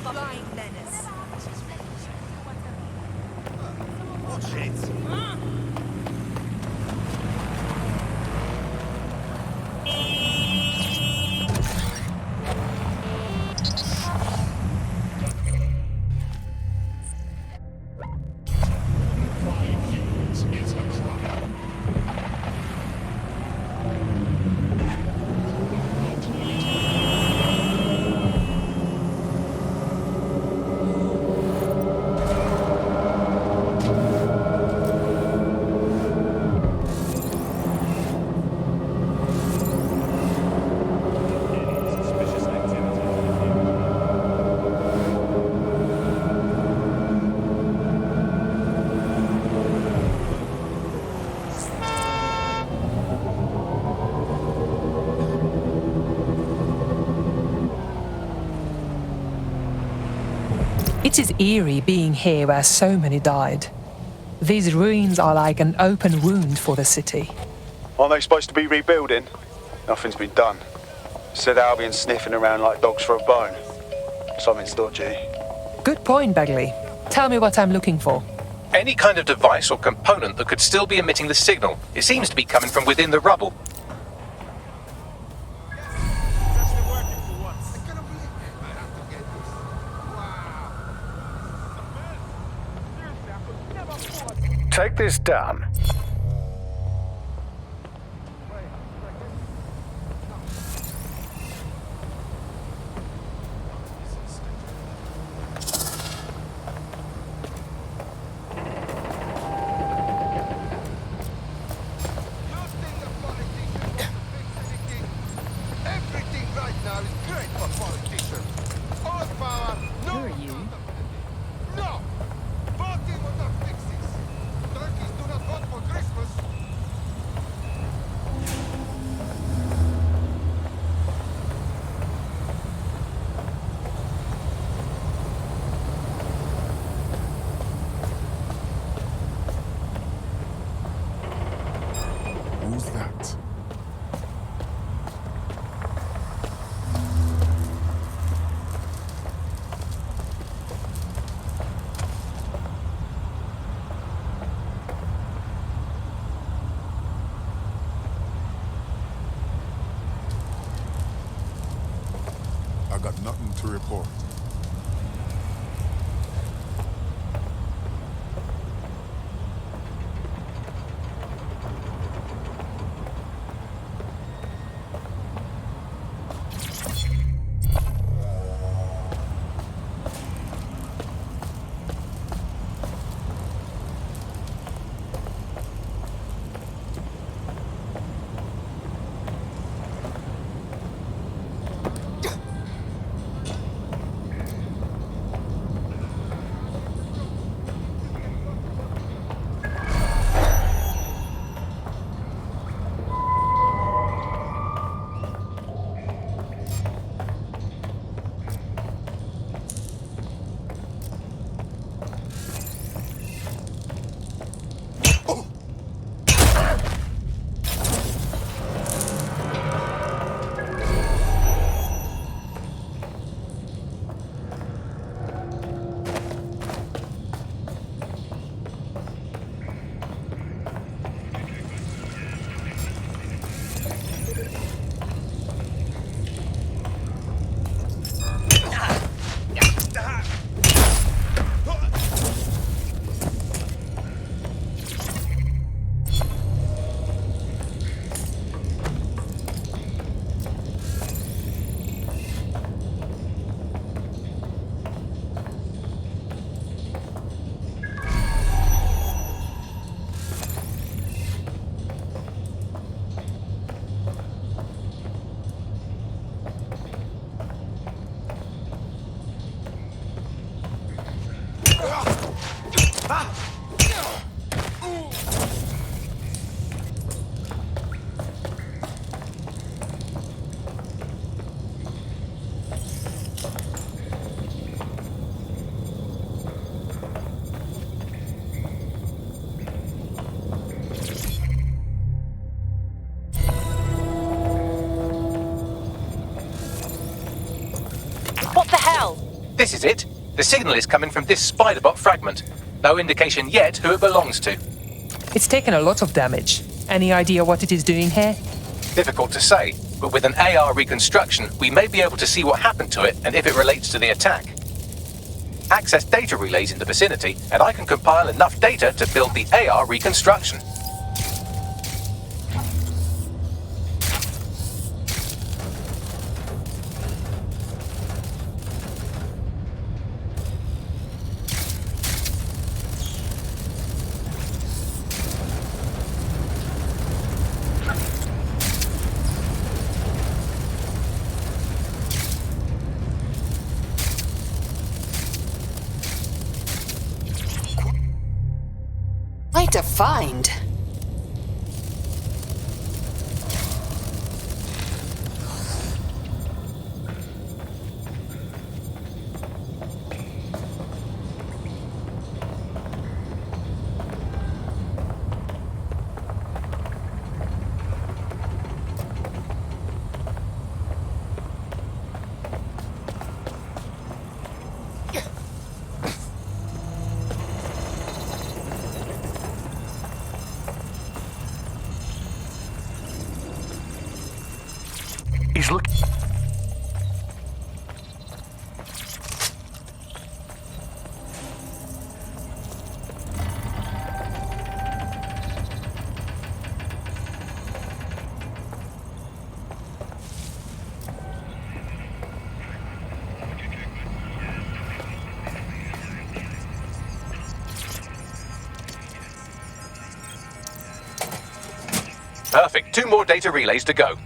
Flying menace. Watch it! It is eerie being here where so many died. These ruins are like an open wound for the city. Aren't they supposed to be rebuilding? Nothing's been done. Said Albion's sniffing around like dogs for a bone. Something's dodgy. Good point, Bagley. Tell me what I'm looking for. Any kind of device or component that could still be emitting the signal. It seems to be coming from within the rubble. Take this down. Everything right now is great for politicians. All power, no. Who are you? No! Voting will not fix this. Turkeys do not vote for Christmas. Who's that? I got nothing to report. This is it. The signal is coming from this spider-bot fragment. No indication yet who it belongs to. It's taken a lot of damage. Any idea what it is doing here? Difficult to say, but with an AR reconstruction, we may be able to see what happened to it and if it relates to the attack. Access data relays in the vicinity, and I can compile enough data to build the AR reconstruction. Quite a find. He's looking. Perfect. 2 more data relays to go.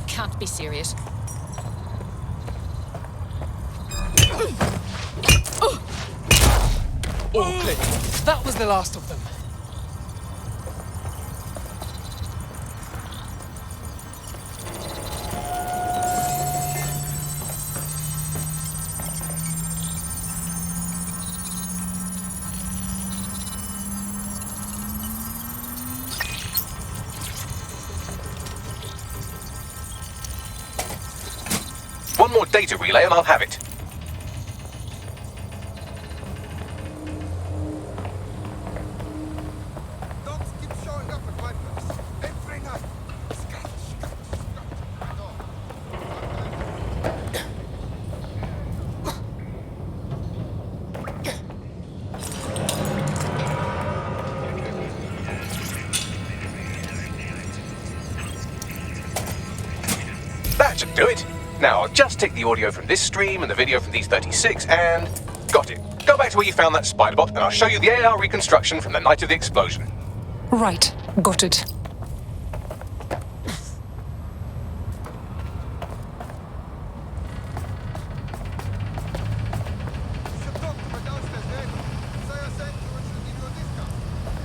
Can't be serious. All clear. That was the last of them. more data relay and I'll have it. Dogs keep showing up at my place every night. That should do it. Now, I'll just take the audio from this stream and the video from these 36 and... got it. Go back to where you found that spiderbot and I'll show you the AR reconstruction from the night of the explosion. Right, got it. You should talk to my downstairs neighbor. Say I sent you and she'll give you a discount.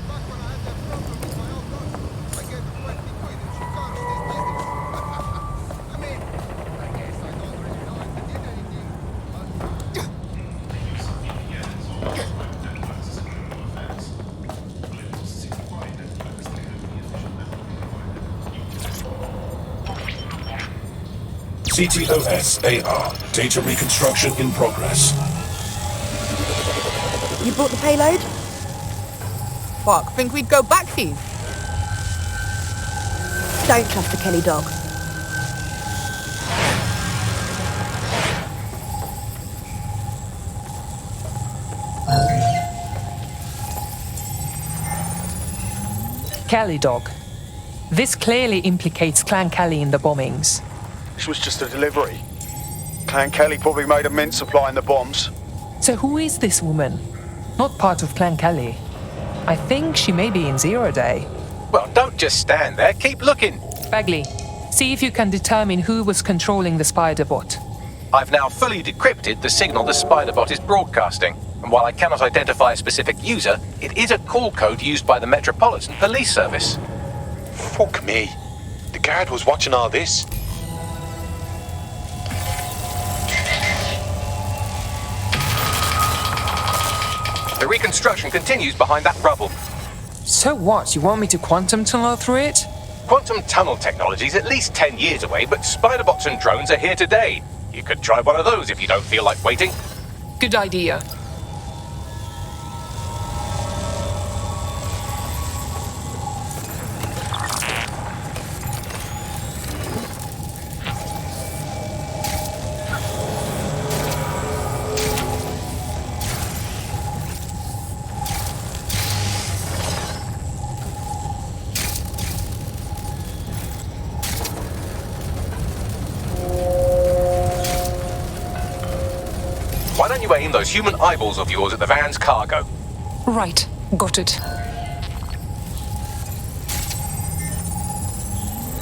Back when I had that problem with my old dogs, I gave her 20 quid and she can't stay business. I mean, I guess I don't really know if it did anything, but... CTOS AR. Data reconstruction in progress. You brought the payload? Fuck, think we'd go back for you? Don't trust the Kelly dog. Kelly dog. This clearly implicates Clan Kelly in the bombings. This was just a delivery. Clan Kelly probably made a mint supplying the bombs. So who is this woman? Not part of Clan Kelly. I think she may be in 0 Day. Well, don't just stand there, keep looking. Bagley, see if you can determine who was controlling the spider bot. I've now fully decrypted the signal the spiderbot is broadcasting, and while I cannot identify a specific user, it is a call code used by the Metropolitan Police Service. Fuck me. The guard was watching all this. The reconstruction continues behind that rubble. So what, you want me to quantum tunnel through it? Quantum tunnel technology is at least 10 years away, but spiderbots and drones are here today. You could try one of those if you don't feel like waiting. Good idea. Why don't you aim those human eyeballs of yours at the van's cargo? Right, got it.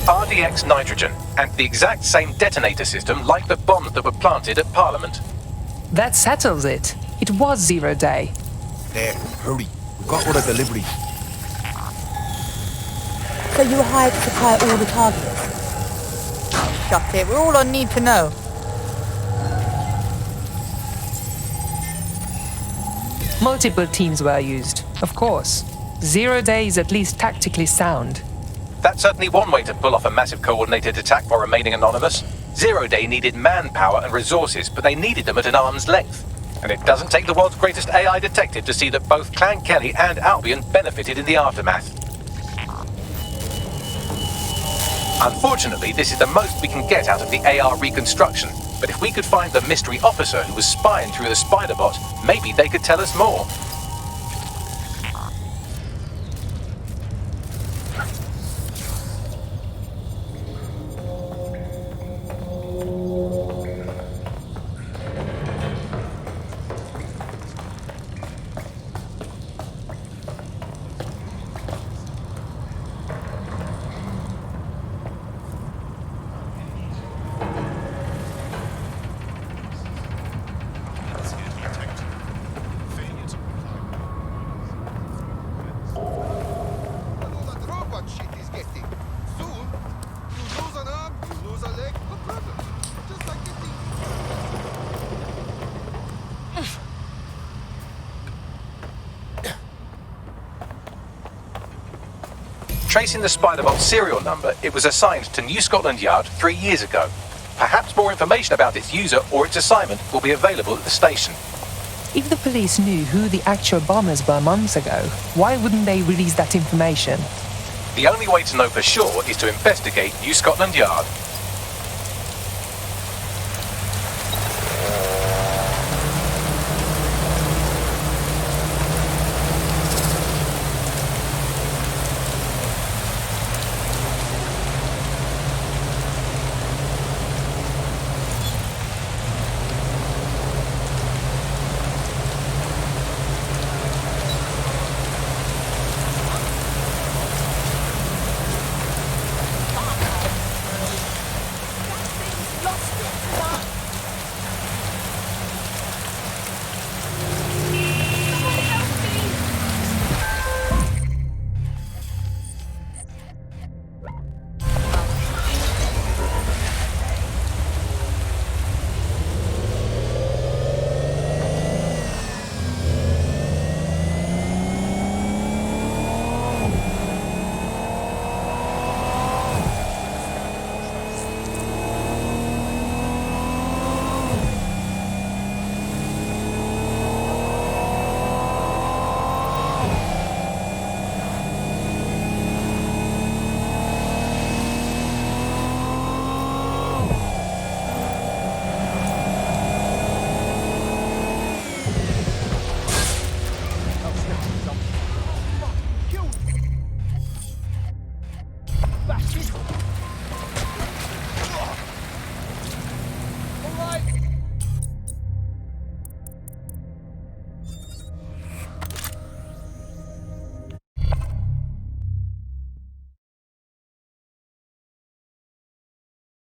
RDX nitrogen, and the exact same detonator system like the bombs that were planted at Parliament. That settles it. It was 0 Day. There, hurry. We've got all the delivery. So you were hired to supply all the targets? Shut it, we're all on need to know. Multiple teams were used, of course. 0 Day is at least tactically sound. That's certainly one way to pull off a massive coordinated attack while remaining anonymous. 0 Day needed manpower and resources, but they needed them at an arm's length. And it doesn't take the world's greatest AI detective to see that both Clan Kelly and Albion benefited in the aftermath. Unfortunately, this is the most we can get out of the AR reconstruction. But if we could find the mystery officer who was spying through the spiderbot, maybe they could tell us more. Tracing the spiderbot's serial number, it was assigned to New Scotland Yard 3 years ago. Perhaps more information about its user or its assignment will be available at the station. If the police knew who the actual bombers were months ago, why wouldn't they release that information? The only way to know for sure is to investigate New Scotland Yard.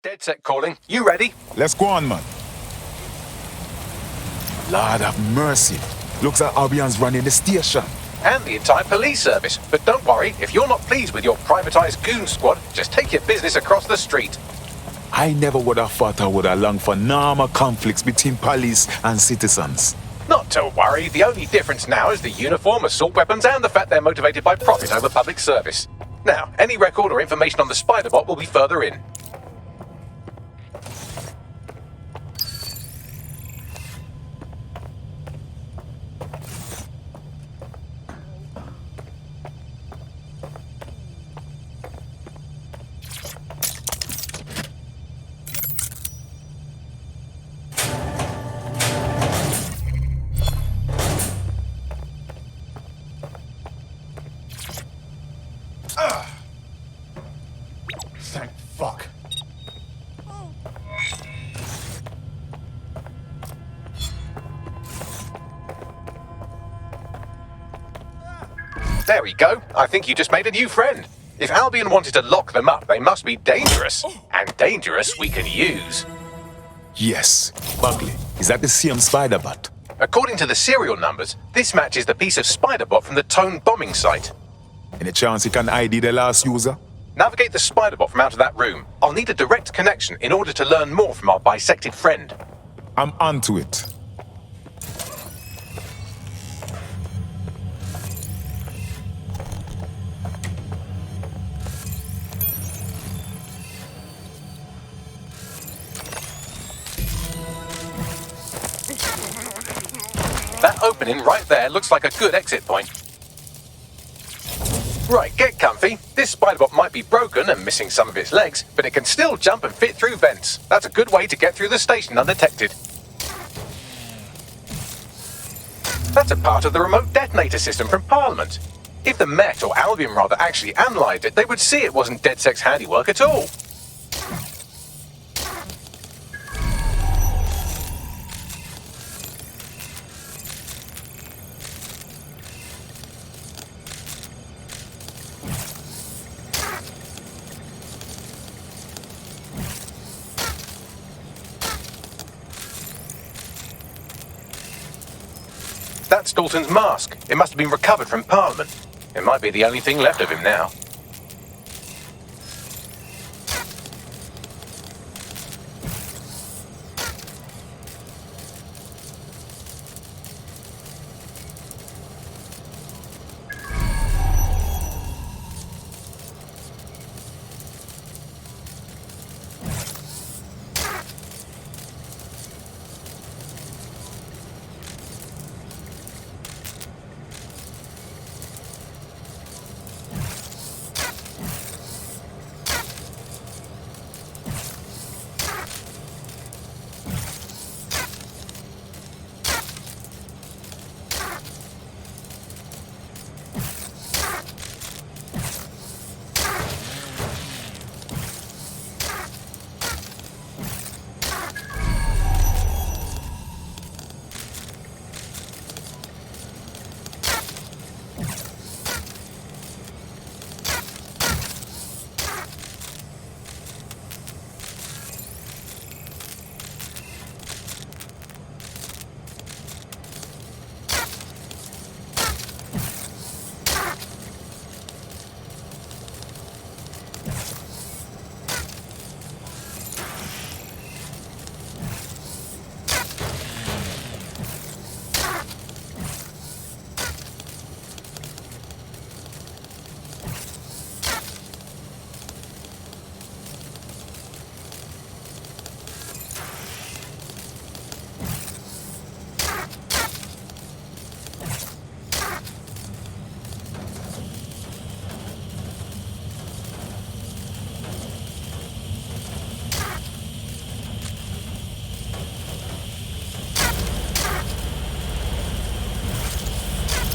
DedSec calling. You ready? Let's go on, man. Lord have mercy. Looks like Albion's running the station. And the entire police service. But don't worry, if you're not pleased with your privatized goon squad, just take your business across the street. I never would have thought I would have longed for normal conflicts between police and citizens. Not to worry, the only difference now is the uniform, assault weapons, and the fact they're motivated by profit over public service. Now, any record or information on the Spider-Bot will be further in. Thank fuck. There we go. I think you just made a new friend. If Albion wanted to lock them up, they must be dangerous. And dangerous we can use. Yes. Buckley, is that the same Spider-Bot? According to the serial numbers, this matches the piece of Spider-Bot from the Tone bombing site. Any chance you can ID the last user? Navigate the Spider-Bot from out of that room. I'll need a direct connection in order to learn more from our bisected friend. I'm onto it. That opening right there looks like a good exit point. Right, get comfy. This Spider-Bot might be broken and missing some of its legs, but it can still jump and fit through vents. That's a good way to get through the station undetected. That's a part of the remote detonator system from Parliament. If the Met, or Albion rather, actually analysed it, they would see it wasn't DedSec's handiwork at all. That's Dalton's mask. It must have been recovered from Parliament. It might be the only thing left of him now.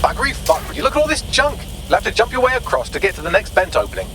Buggery fuck, would you look at all this junk? You'll have to jump your way across to get to the next vent opening.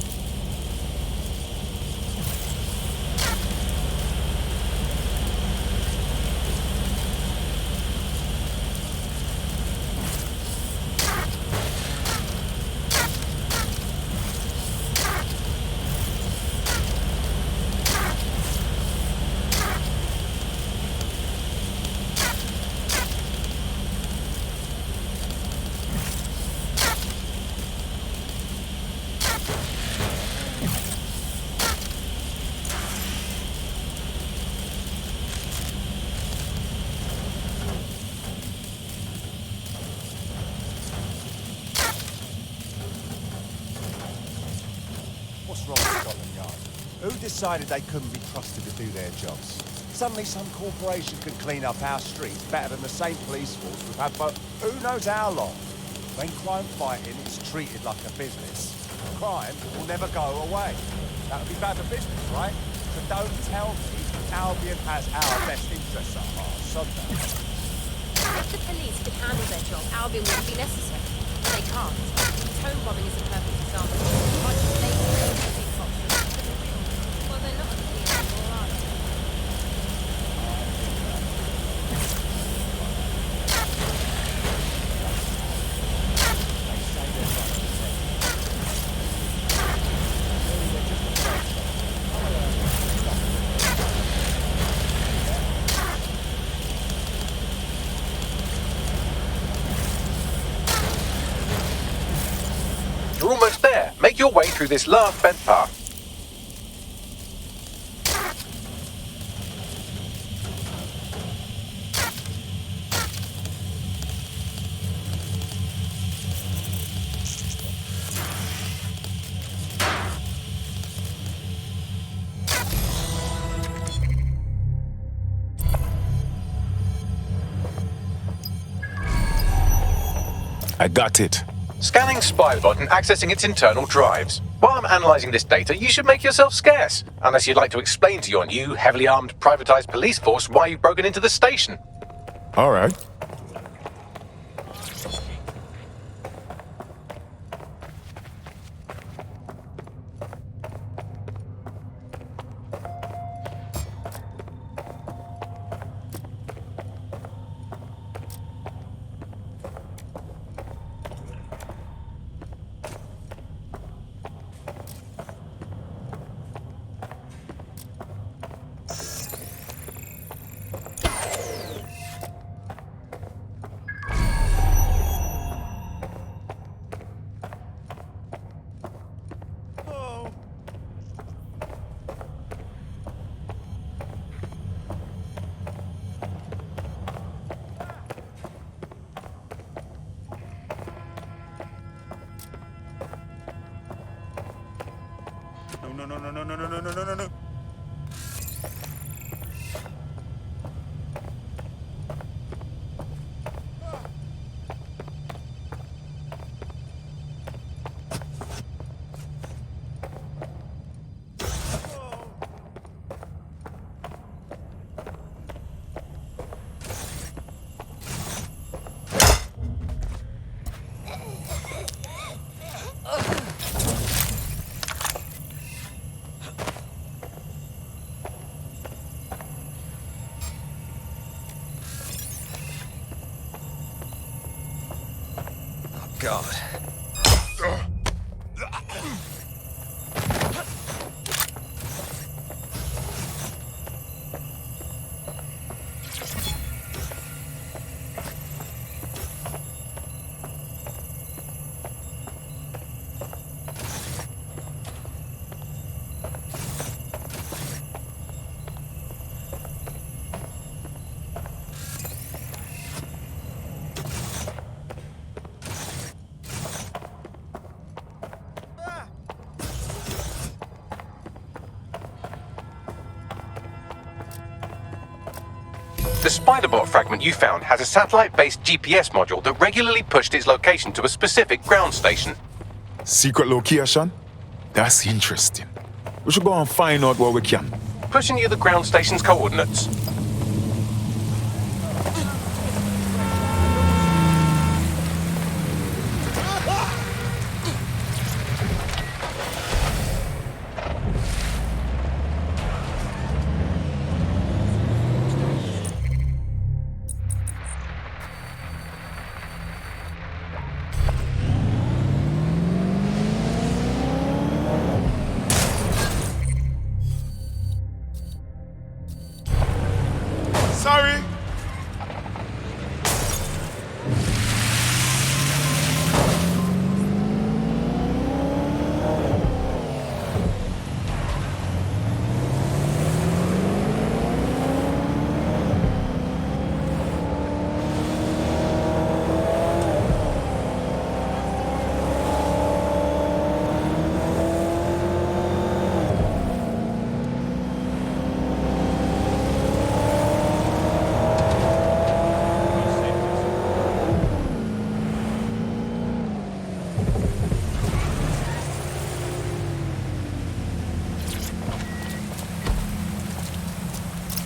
What's wrong with Scotland Yard? Who decided they couldn't be trusted to do their jobs? Suddenly some corporation could clean up our streets better than the same police force we've had for who knows how long. When crime fighting is treated like a business, crime will never go away. That would be bad for business, right? So don't tell me Albion has our best interests at heart, sod that. If the police could handle their job, Albion wouldn't be necessary. But they can't. Home bombing is a perfect example. Much as they claim to be popular, well, they're not a clear anymore, are they? You're almost there. Make your way through this last vent path. I got it. Scanning Spybot and accessing its internal drives. While I'm analysing this data, you should make yourself scarce. Unless you'd like to explain to your new, heavily armed, privatised police force why you've broken into the station. All right. No. God. The Spiderbot fragment you found has a satellite-based GPS module that regularly pushed its location to a specific ground station. Secret location? That's interesting. We should go and find out what we can. Pushing you the ground station's coordinates. Sorry.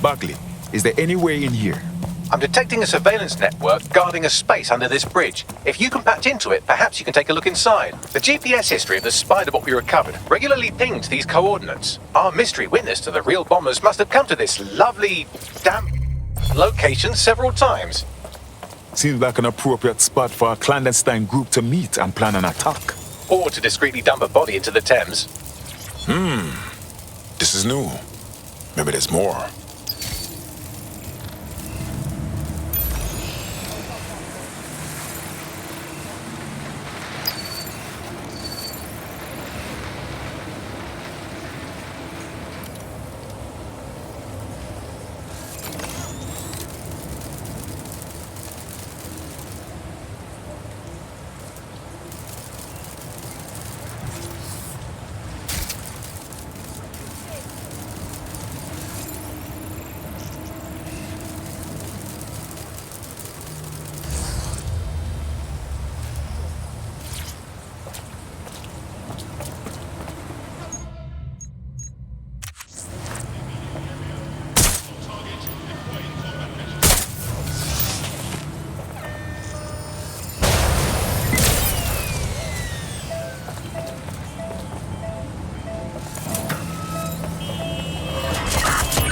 Buckley, is there any way in here? I'm detecting a surveillance network guarding a space under this bridge. If you can patch into it, perhaps you can take a look inside. The GPS history of the spider bot we recovered regularly pinged these coordinates. Our mystery witness to the real bombers must have come to this lovely, damp location several times. Seems like an appropriate spot for a clandestine group to meet and plan an attack. Or to discreetly dump a body into the Thames. This is new. Maybe there's more.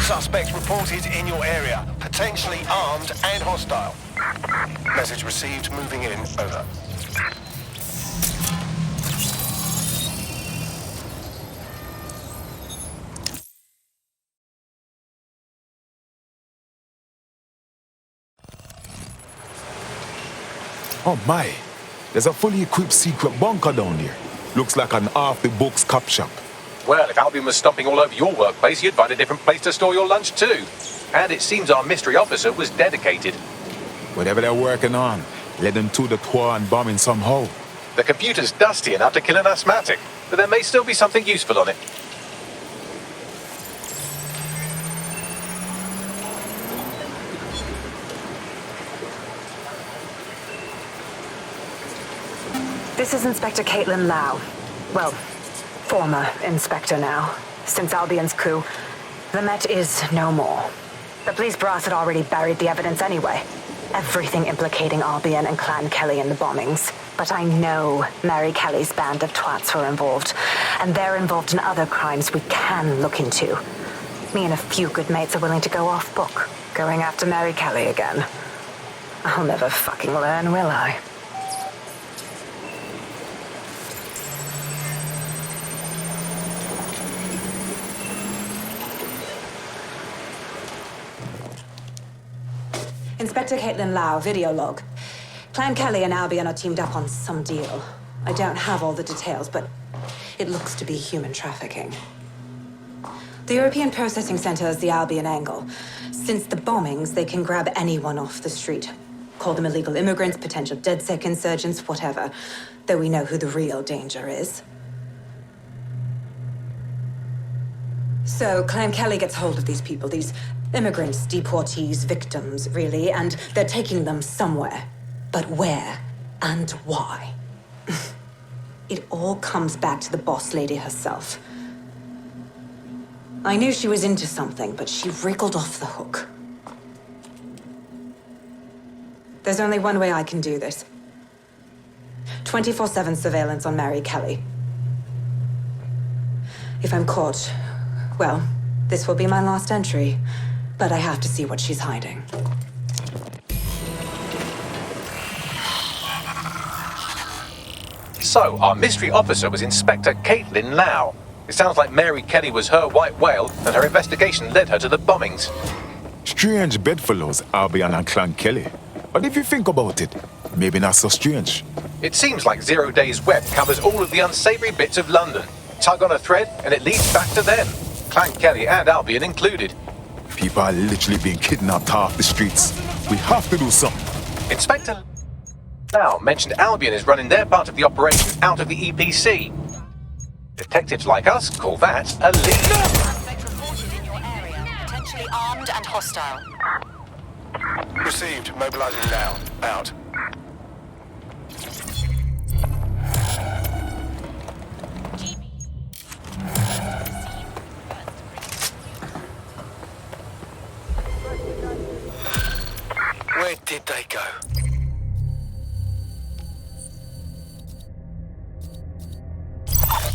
Suspects reported in your area, potentially armed and hostile. Message received, moving in, over. Oh my, there's a fully equipped secret bunker down there. Looks like an off-the-books cop shop. Well, if Albion was stomping all over your workplace, you'd find a different place to store your lunch too. And it seems our mystery officer was dedicated. Whatever they're working on, let them to the tour and bombing somehow. The computer's dusty enough to kill an asthmatic, but there may still be something useful on it. This is Inspector Caitlin Lau. Well, former inspector now. Since Albion's coup, the Met is no more. The police brass had already buried the evidence anyway. Everything implicating Albion and Clan Kelly in the bombings. But I know Mary Kelly's band of twats were involved, and they're involved in other crimes we can look into. Me and a few good mates are willing to go off book, going after Mary Kelly again. I'll never fucking learn, will I? Inspector Caitlin Lau, video log. Clan Kelly and Albion are teamed up on some deal. I don't have all the details, but it looks to be human trafficking. The European Processing Center is the Albion angle. Since the bombings, they can grab anyone off the street. Call them illegal immigrants, potential DedSec insurgents, whatever. Though we know who the real danger is. So Clan Kelly gets hold of these people, these immigrants, deportees, victims, really, and they're taking them somewhere. But where and why? It all comes back to the boss lady herself. I knew she was into something, but she wriggled off the hook. There's only one way I can do this. 24/7 surveillance on Mary Kelly. If I'm caught, well, this will be my last entry. But I have to see what she's hiding. So, our mystery officer was Inspector Caitlin Lau. It sounds like Mary Kelly was her white whale, and her investigation led her to the bombings. Strange bedfellows, Albion and Clan Kelly. But if you think about it, maybe not so strange. It seems like 0 Days Web covers all of the unsavory bits of London. Tug on a thread, and it leads back to them. Clan Kelly and Albion included. People are literally being kidnapped off the streets. We have to do something. Inspector Now mentioned Albion is running their part of the operation out of the EPC. Detectives like us call that a lead. Suspect reported in your area, potentially armed and hostile. Received. Mobilizing now. Out. Where did they go?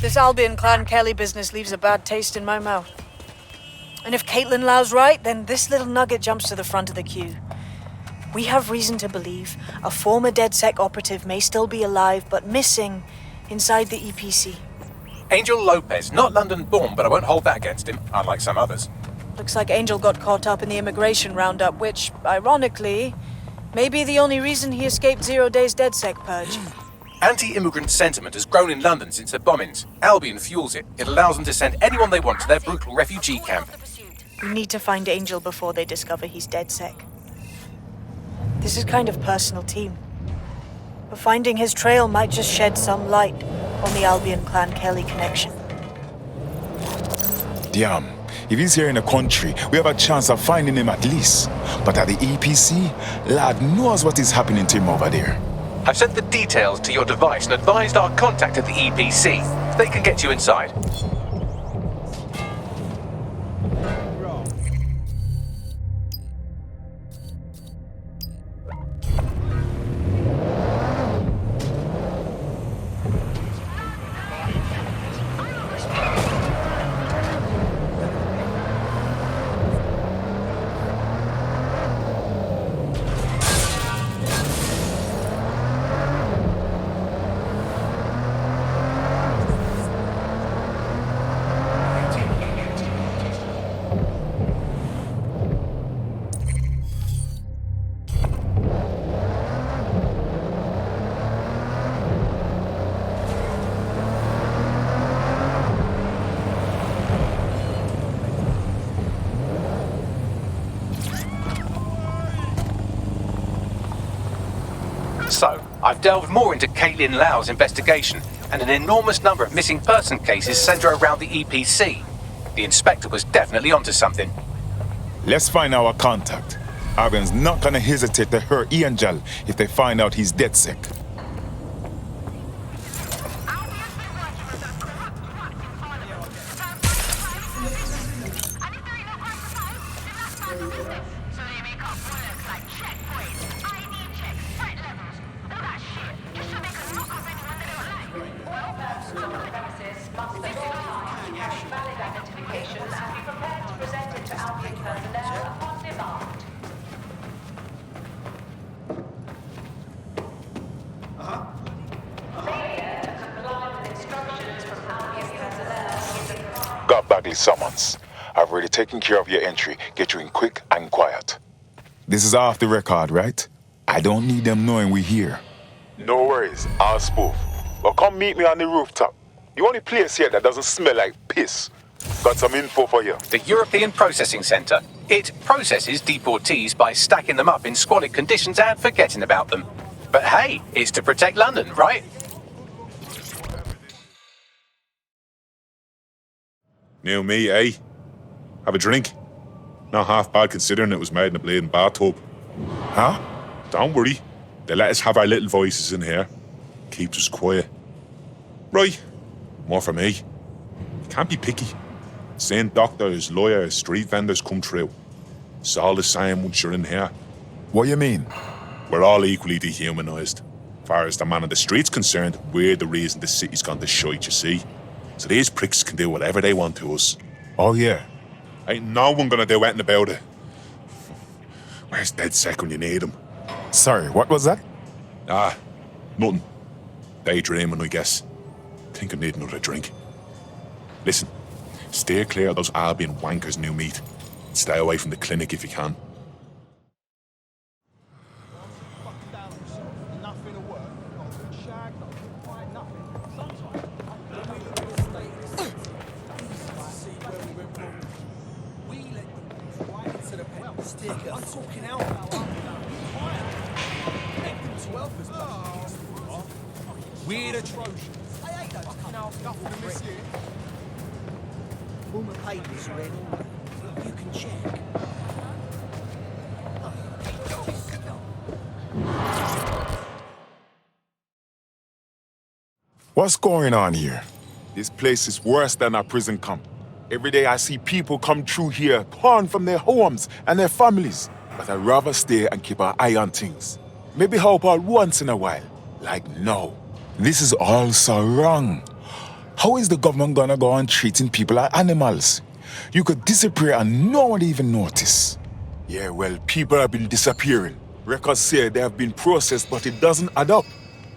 This Albion Clan Kelly business leaves a bad taste in my mouth. And if Caitlin Lau's right, then this little nugget jumps to the front of the queue. We have reason to believe a former DedSec operative may still be alive, but missing inside the EPC. Angel Lopez, not London-born, but I won't hold that against him, unlike some others. Looks like Angel got caught up in the immigration roundup, which, ironically, may be the only reason he escaped 0 Days DedSec purge. Anti-immigrant sentiment has grown in London since the bombings. Albion fuels it. It allows them to send anyone they want to their brutal refugee camp. We need to find Angel before they discover he's DedSec. This is kind of personal team. But finding his trail might just shed some light on the Albion Clan Kelly connection. Damn. If he's here in the country, we have a chance of finding him at least. But at the EPC, lad knows what is happening to him over there. I've sent the details to your device and advised our contact at the EPC. They can get you inside. So, I've delved more into Caitlin Lau's investigation, and an enormous number of missing person cases centre around the EPC. The inspector was definitely onto something. Let's find our contact. Albion's not gonna hesitate to hurt Angel if they find out he's DedSec. Got Bagley summons. I've already taken care of your entry. Get you in quick and quiet. This is off the record, right? I don't need them knowing we're here. No worries, I'll spoof. Well, come meet me on the rooftop. The only place here that doesn't smell like piss. Got some info for you. The European Processing Centre. It processes deportees by stacking them up in squalid conditions and forgetting about them. But hey, it's to protect London, right? New me, eh? Have a drink? Not half bad considering it was made in a bleeding bathtub. Huh? Don't worry. They let us have our little voices in here. Keeps us quiet. Right. More for me. Can't be picky. Seeing doctors, lawyers, street vendors come through. It's all the same once you're in here. What do you mean? We're all equally dehumanised. As far as the man on the street's concerned, we're the reason the city's gone to shite, you see. So these pricks can do whatever they want to us. Oh, yeah. Ain't no one gonna do anything about it. Where's DedSec when you need him? Sorry, what was that? Ah, nothing. Daydreaming, I guess. Think I need another drink. Listen, steer clear of those Albion wankers, new meat. Stay away from the clinic if you can. I'm talking out about weird atrocious. I hate those cunts. All my papers are in order. You can check. What's going on here? This place is worse than a prison camp. Every day I see people come through here, torn from their homes and their families. But I'd rather stay and keep an eye on things. Maybe help out once in a while. Like no. This is all so wrong. How is the government gonna go on treating people like animals? You could disappear and no one even notice. Yeah, well, people have been disappearing. Records say they have been processed, but it doesn't add up.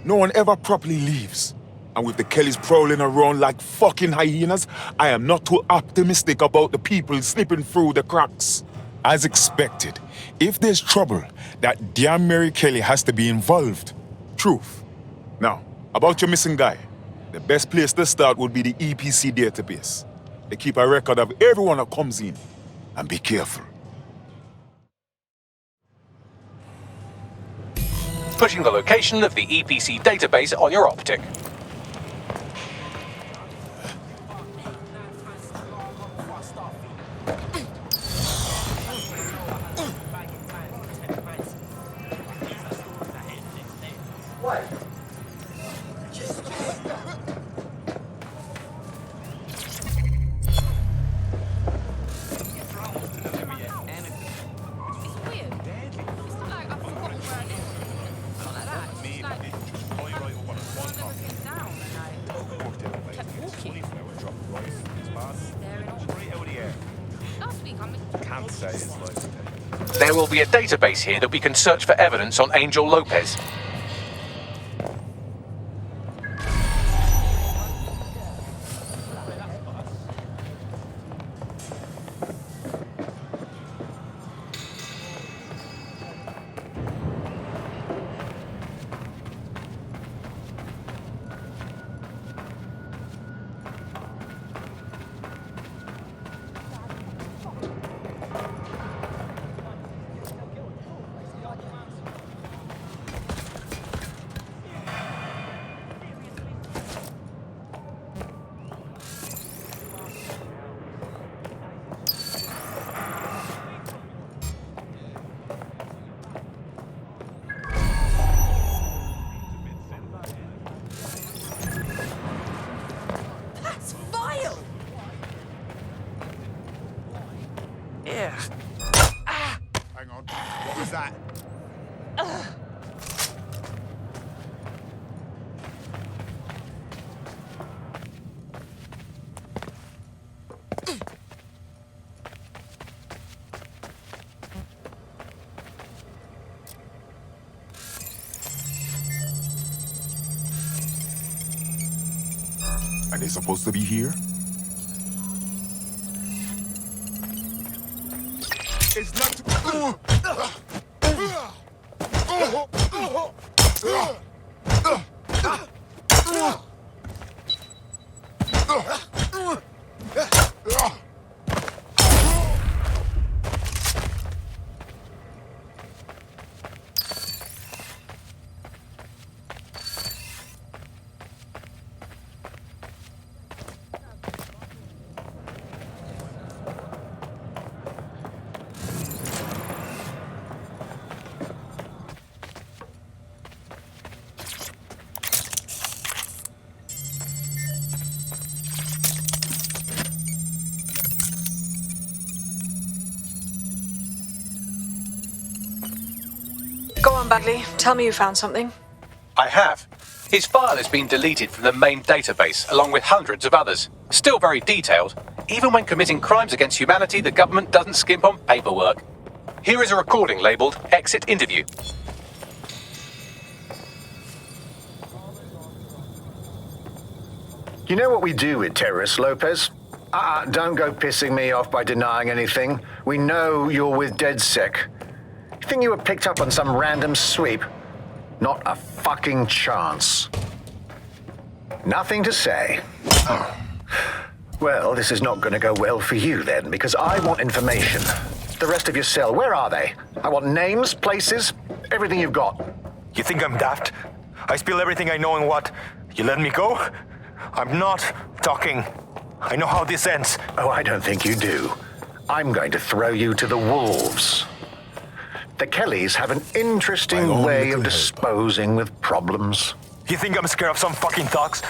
No one ever properly leaves. And with the Kellys prowling around like fucking hyenas, I am not too optimistic about the people slipping through the cracks. As expected, if there's trouble, that damn Mary Kelly has to be involved. Truth. Now, about your missing guy, the best place to start would be the EPC database. They keep a record of everyone that comes in. And be careful. Putting the location of the EPC database on your optic. There will be a database here that we can search for evidence on Angel Lopez. Hang on. What was that? Are they supposed to be here? It's not. Go on, Bagley. Tell me you found something. I have. His file has been deleted from the main database, along with hundreds of others. Still very detailed. Even when committing crimes against humanity, the government doesn't skimp on paperwork. Here is a recording labelled Exit Interview. You know what we do with terrorists, Lopez? Don't go pissing me off by denying anything. We know you're with DedSec. You think you were picked up on some random sweep? Not a fucking chance. Nothing to say. Oh. Well, this is not going to go well for you then, because I want information. The rest of your cell, where are they? I want names, places, everything you've got. You think I'm daft? I spill everything I know and what? You let me go? I'm not talking. I know how this ends. Oh, I don't think you do. I'm going to throw you to the wolves. The Kellys have an interesting way of disposing with problems. You think I'm scared of some fucking thugs?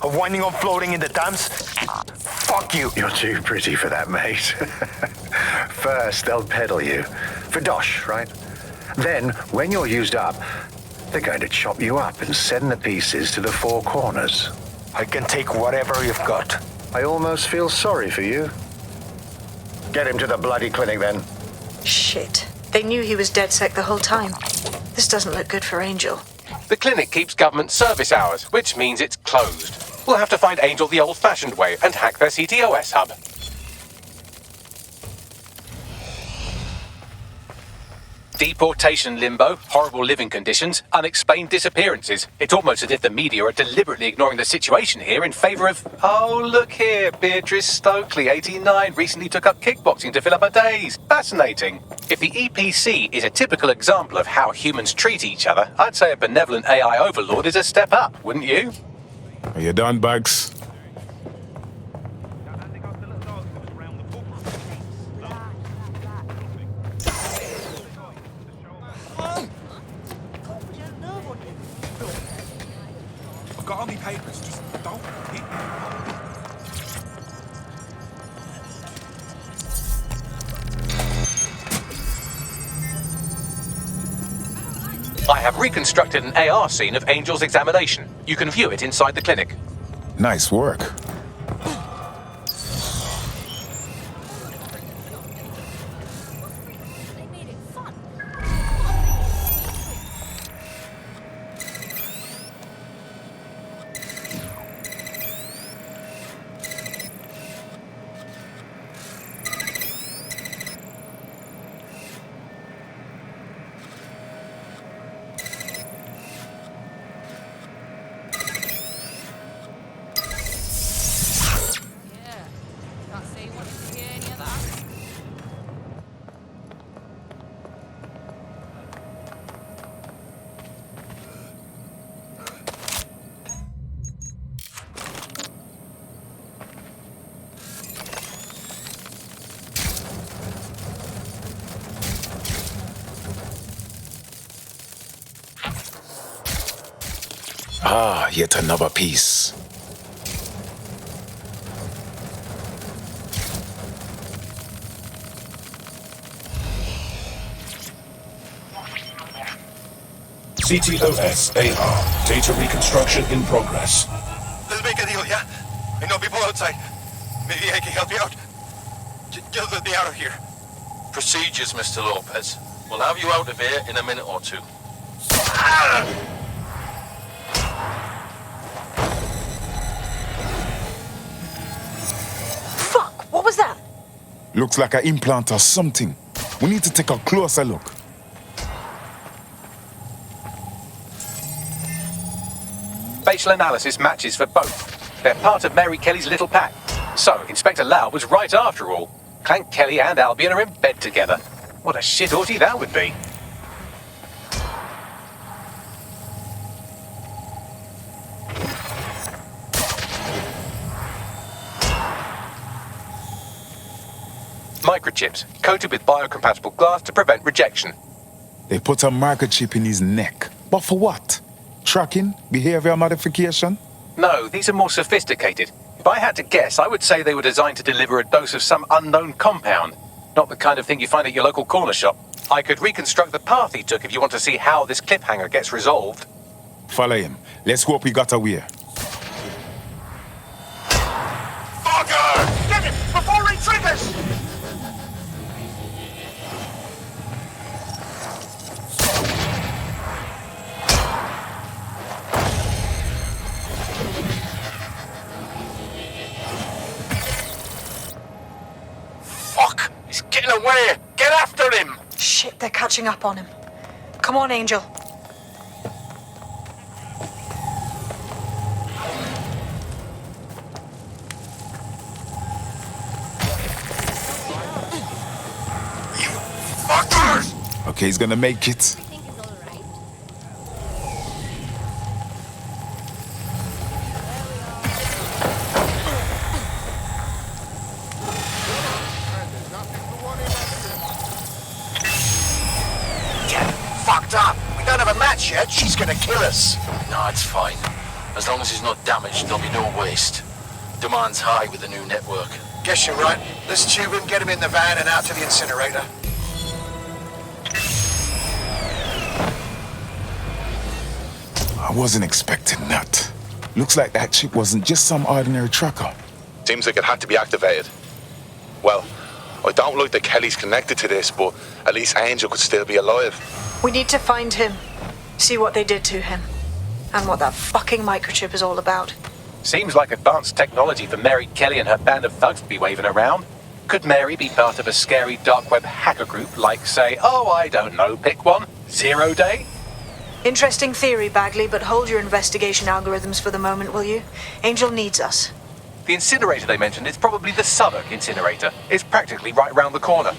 Of winding up floating in the dams? Fuck you. You're too pretty for that, mate. First, they'll peddle you. For dosh, right? Then, when you're used up, they're going to chop you up and send the pieces to the four corners. I can take whatever you've got. I almost feel sorry for you. Get him to the bloody clinic, then. Shit. They knew he was DedSec the whole time. This doesn't look good for Angel. The clinic keeps government service hours, which means it's closed. We'll have to find Angel the old-fashioned way and hack their CTOS hub. Deportation limbo, horrible living conditions, unexplained disappearances. It's almost as if the media are deliberately ignoring the situation here in favour of... Oh, look here, Beatrice Stokely, 89, recently took up kickboxing to fill up her days. Fascinating. If the EPC is a typical example of how humans treat each other, I'd say a benevolent AI overlord is a step up, wouldn't you? Are you done, Bugs? I've got all my papers, just don't hit me. I have reconstructed an AR scene of Angel's examination. You can view it inside the clinic. Nice work. Ah, yet another piece. CTOS AR. Data reconstruction in progress. Let's make a deal, yeah? I know people outside. Maybe I can help you out. Just let me out of here. Procedures, Mr. Lopez. We'll have you out of here in a minute or two. Fuck! What was that? Looks like an implant or something. We need to take a closer look. Facial analysis matches for both. They're part of Mary Kelly's little pack. So, Inspector Lau was right after all. Clank Kelly and Albion are in bed together. What a shit orgy that would be. Microchips, coated with biocompatible glass to prevent rejection. They put a microchip in his neck. But for what? Tracking? Behavior modification? No, these are more sophisticated. If I had to guess, I would say they were designed to deliver a dose of some unknown compound. Not the kind of thing you find at your local corner shop. I could reconstruct the path he took if you want to see how this cliffhanger gets resolved. Follow him. Let's hope he got away. Fucker! Get him before he triggers! Fuck! He's getting way! Get after him! Shit, they're catching up on him. Come on, Angel. Okay, he's gonna make it. Fucked up! We don't have a match yet, she's gonna kill us! No, it's fine. As long as he's not damaged, there'll be no waste. Demand's high with the new network. Guess you're right. Let's tube him, get him in the van and out to the incinerator. I wasn't expecting that. Looks like that chip wasn't just some ordinary tracker. Seems like it had to be activated. Well, I don't like that Kelly's connected to this, but at least Angel could still be alive. We need to find him, see what they did to him, and what that fucking microchip is all about. Seems like advanced technology for Mary Kelly and her band of thugs to be waving around. Could Mary be part of a scary dark web hacker group like, say, oh, I don't know, pick one, 0 Day? Interesting theory, Bagley, but hold your investigation algorithms for the moment, will you? Angel needs us. The incinerator they mentioned is probably the Southwark incinerator. It's practically right round the corner.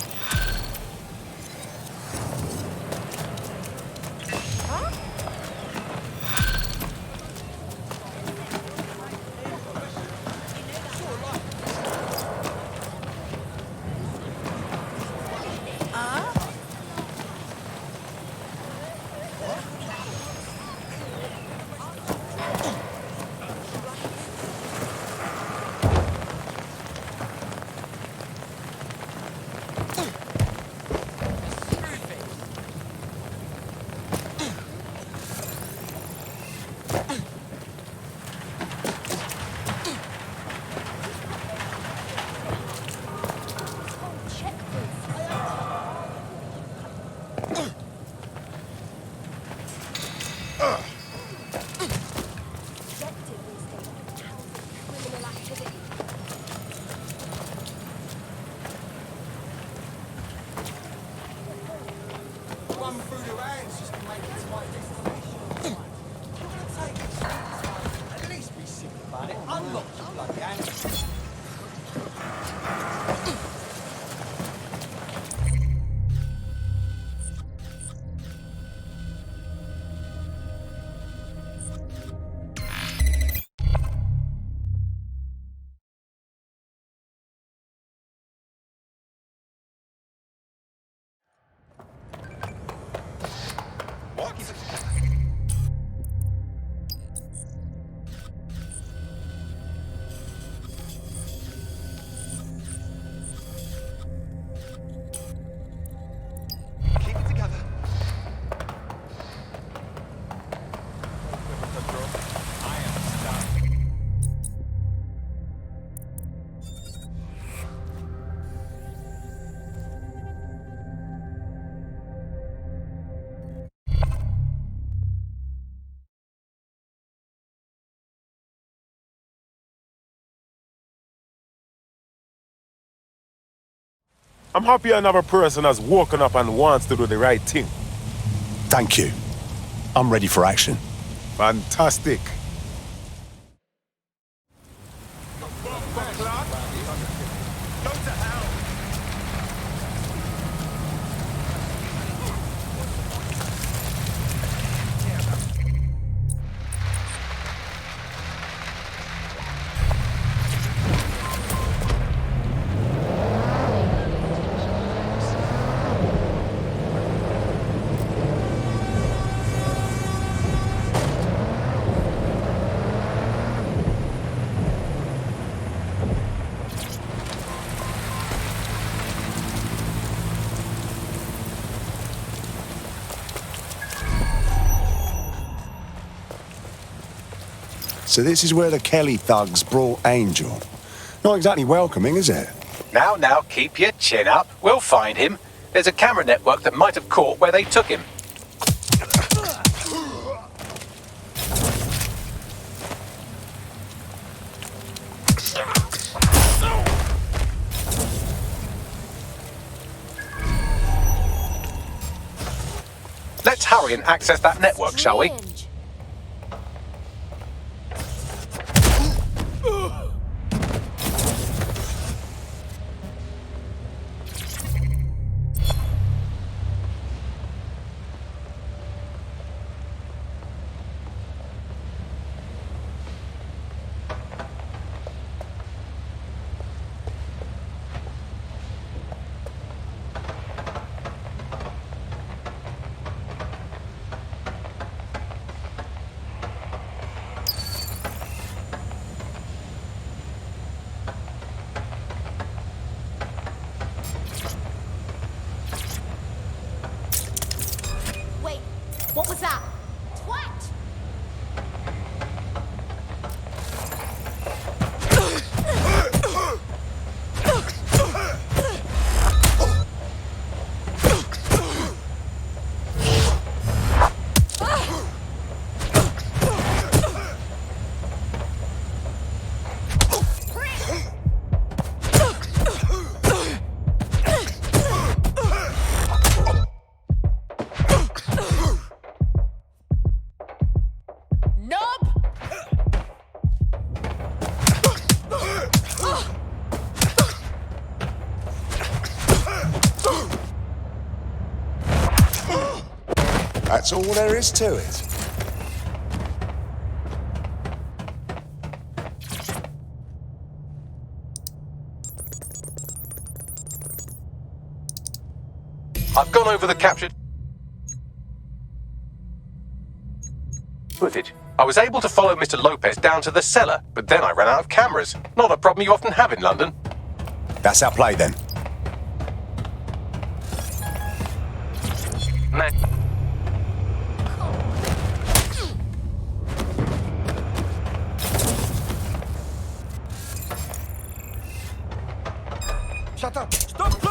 I'm happy another person has woken up and wants to do the right thing. Thank you. I'm ready for action. Fantastic. So this is where the Kelly thugs brought Angel. Not exactly welcoming, is it? Now, keep your chin up. We'll find him. There's a camera network that might have caught where they took him. Let's hurry and access that network, shall we? Wait, what was that? What? That's all there is to it. I've gone over the captured footage. I was able to follow Mr. Lopez down to the cellar, but then I ran out of cameras. Not a problem you often have in London. That's our play then. Shut up! Stop!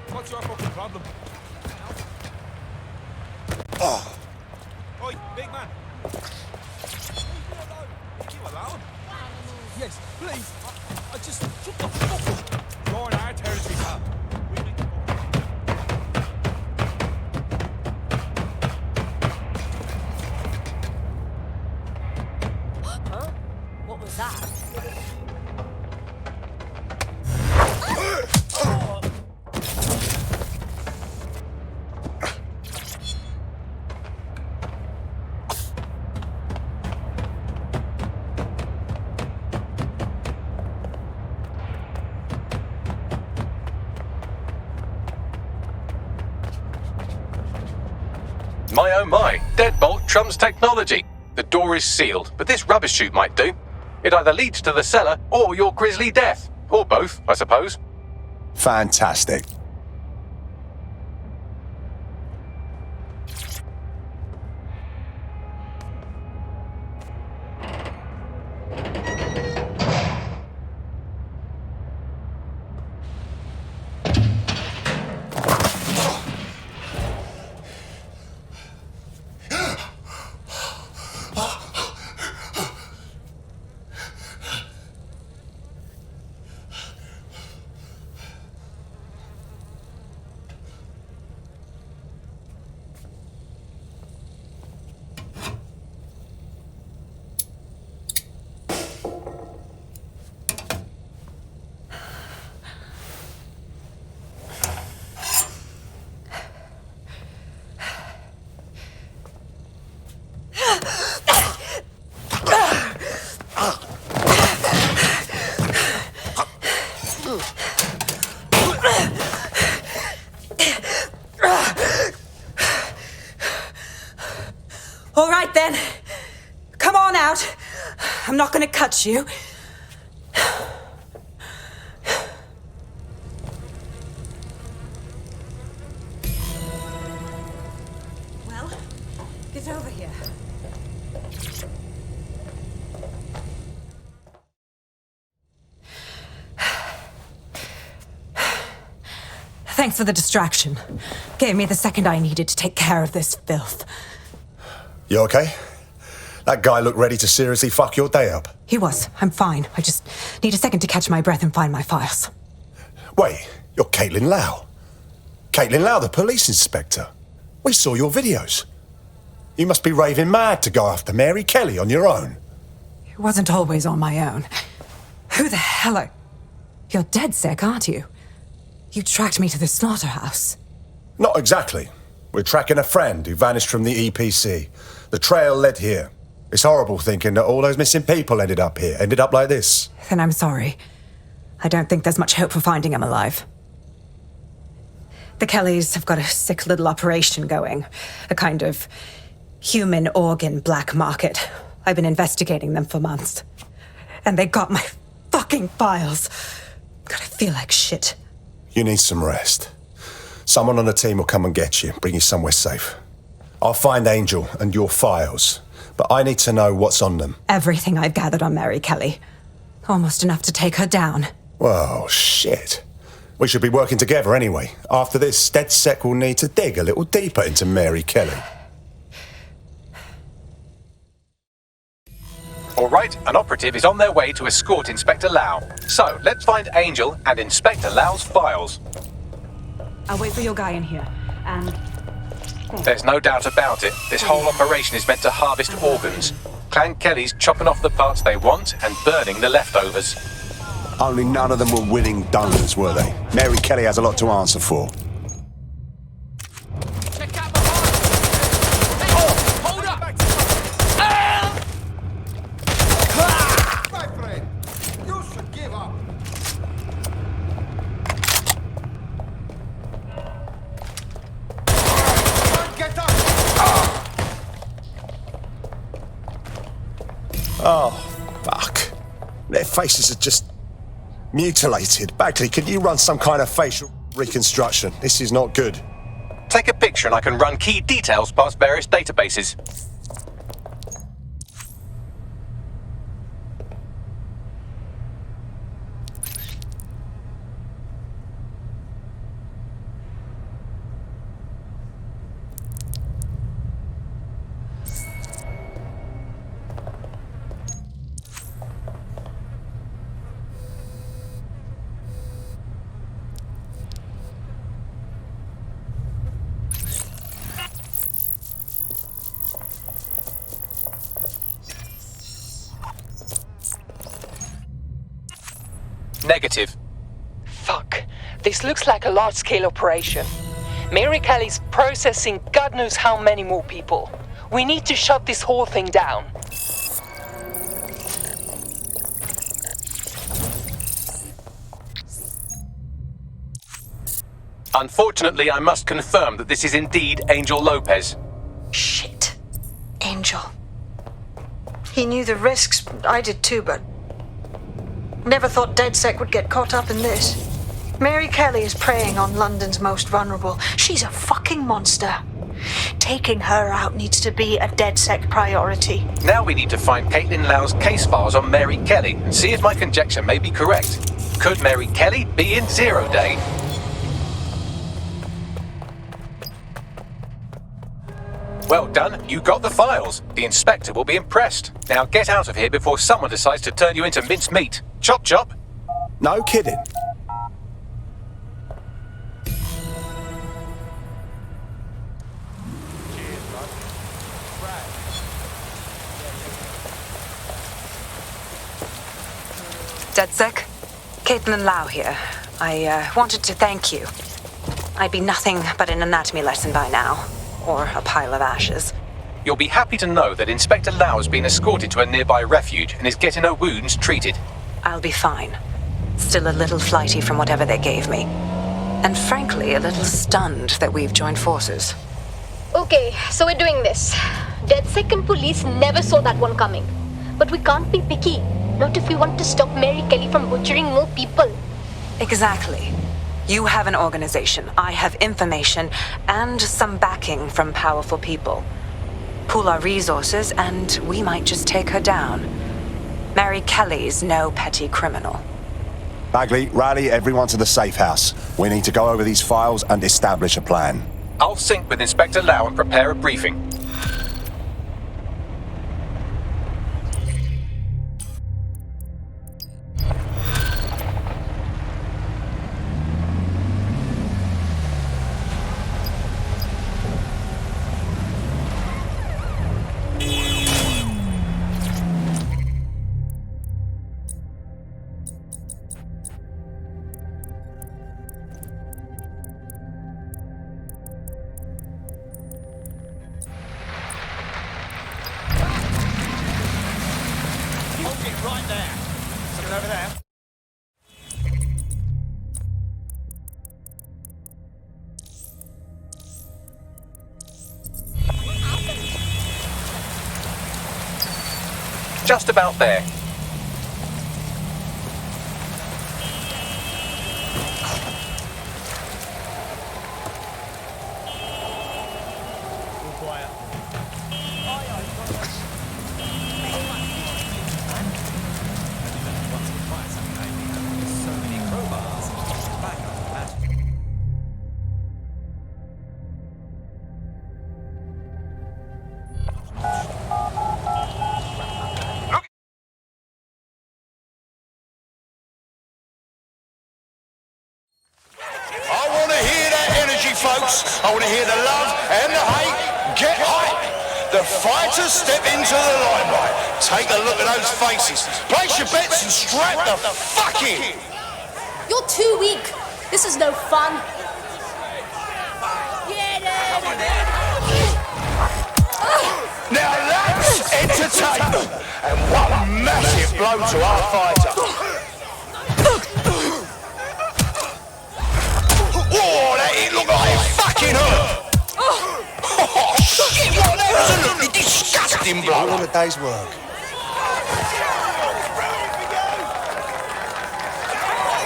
What's your fucking problem? Oi, big man! Leave you alone? Yes, please. I just shut the fuck up. You're in our territory, pal. We make Huh? What was that? My oh my, deadbolt trumps technology. The door is sealed, but this rubbish chute might do. It either leads to the cellar or your grisly death. Or both, I suppose. Fantastic. All right then. Come on out. I'm not gonna cut you. Well, guess Thanks for the distraction. Gave me the second I needed to take care of this filth. You okay? That guy looked ready to seriously fuck your day up. He was. I'm fine. I just need a second to catch my breath and find my files. Wait, you're Caitlin Lau. Caitlin Lau, the police inspector. We saw your videos. You must be raving mad to go after Mary Kelly on your own. It wasn't always on my own. Who the hell are... You're DedSec, aren't you? You tracked me to the slaughterhouse. Not exactly. We're tracking a friend who vanished from the EPC. The trail led here. It's horrible thinking that all those missing people ended up here, ended up like this. Then I'm sorry. I don't think there's much hope for finding him alive. The Kellys have got a sick little operation going. A kind of human organ black market. I've been investigating them for months. And they got my fucking files. God, I feel like shit. You need some rest. Someone on the team will come and get you, bring you somewhere safe. I'll find Angel and your files, but I need to know what's on them. Everything I've gathered on Mary Kelly. Almost enough to take her down. Well, shit. We should be working together anyway. After this, DedSec will need to dig a little deeper into Mary Kelly. All right, an operative is on their way to escort Inspector Lau. So, let's find Angel and Inspector Lau's files. I'll wait for your guy in here, and... There's no doubt about it. This whole operation is meant to harvest organs. Clan Kelly's chopping off the parts they want and burning the leftovers. Only none of them were willing donors, were they? Mary Kelly has a lot to answer for. My friend, you should give up. Get up! Oh, fuck. Their faces are just mutilated. Bagley, can you run some kind of facial reconstruction? This is not good. Take a picture and I can run key details past various databases. Negative. Fuck. This looks like a large-scale operation. Mary Kelly's processing God knows how many more people. We need to shut this whole thing down. Unfortunately, I must confirm that this is indeed Angel Lopez. Shit. Angel. He knew the risks. I did too, but... Never thought DedSec would get caught up in this. Mary Kelly is preying on London's most vulnerable. She's a fucking monster. Taking her out needs to be a DedSec priority. Now we need to find Caitlin Lau's case files on Mary Kelly and see if my conjecture may be correct. Could Mary Kelly be in 0 Day? Well done, you got the files. The inspector will be impressed. Now get out of here before someone decides to turn you into mincemeat. Chop chop. No kidding. DedSec? Caitlin Lau here. I wanted to thank you. I'd be nothing but an anatomy lesson by now. Or a pile of ashes. You'll be happy to know that Inspector Lau has been escorted to a nearby refuge and is getting her wounds treated. I'll be fine. Still a little flighty from whatever they gave me. And frankly, a little stunned that we've joined forces. Okay, so we're doing this. DedSec and police never saw that one coming. But we can't be picky. Not if we want to stop Mary Kelly from butchering more people. Exactly. You have an organization, I have information, and some backing from powerful people. Pool our resources, and we might just take her down. Mary Kelly's no petty criminal. Bagley, rally everyone to the safe house. We need to go over these files and establish a plan. I'll sync with Inspector Lau and prepare a briefing. Right there. Something over there. Just about there. All quiet. Folks, I want to hear the love and the hate. Get hype. The fighters step into the limelight. Take a look at those faces. Place your bets and strap the fuck in. You're too weak. This is no fun. Now that's entertainment. And one massive blow to our fighter. Oh, that it looked like it fucking hurt! Oh, shit, what that was a look disgusting blow! All in a day's work.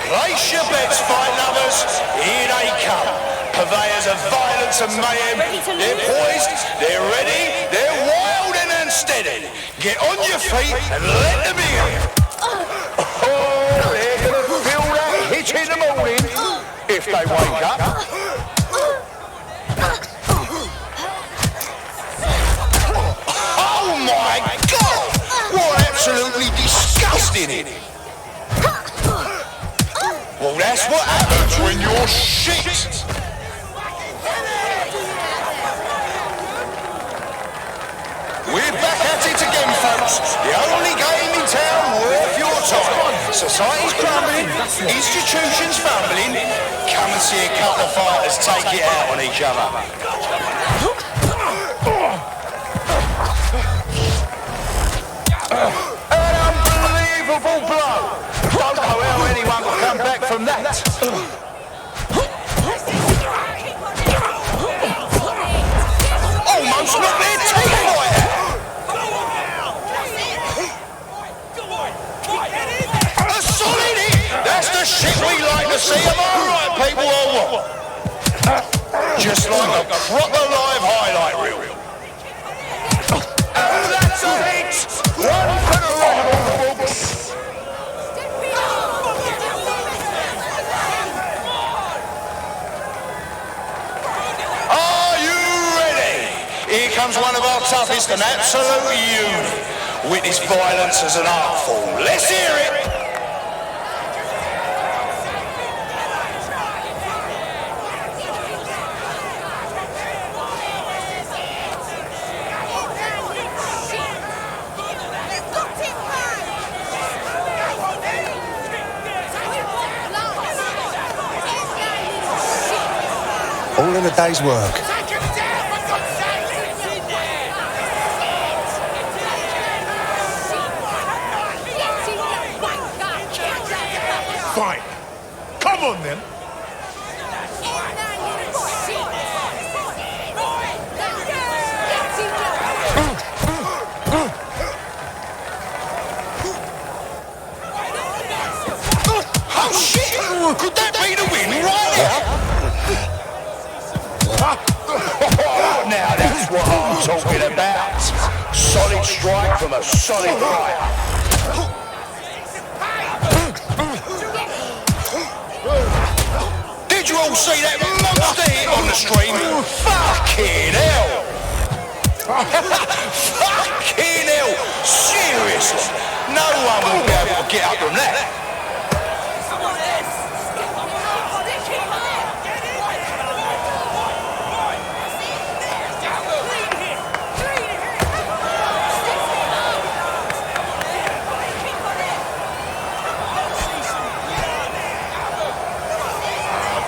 Place your bets, fight lovers. Here they come. Purveyors of violence and mayhem. They're poised, they're ready, they're wild and unsteady. Get on your feet and let them in. Oh, they're gonna feel that hit in the morning. If they wake up. Oh my God! What absolutely disgusting! Well, that's what happens when you're shit! We're back at it again, folks. The only game in town worth your time. Society's crumbling, institutions fumbling. Come and see a couple of fighters take it out on each other. An unbelievable blow. Don't know how anyone will come back from that. Almost knocked their teeth right out. A solid hit. That's the shit we like to see. Am I right, people, or what? Just like a proper live highlight reel. Oh, that's a hit. One for the record books. Are you ready? Here comes one of our toughest and absolute unit. Witness violence as an art form. Let's hear it. All in a day's work. Fine. Come on then. Oh shit! Could that be the win right now? Now that's what I'm talking about. Solid strike from a solid fighter. all see that monster hit on the stream? Fucking hell! Fucking hell! Seriously? No one will be able to get up from that.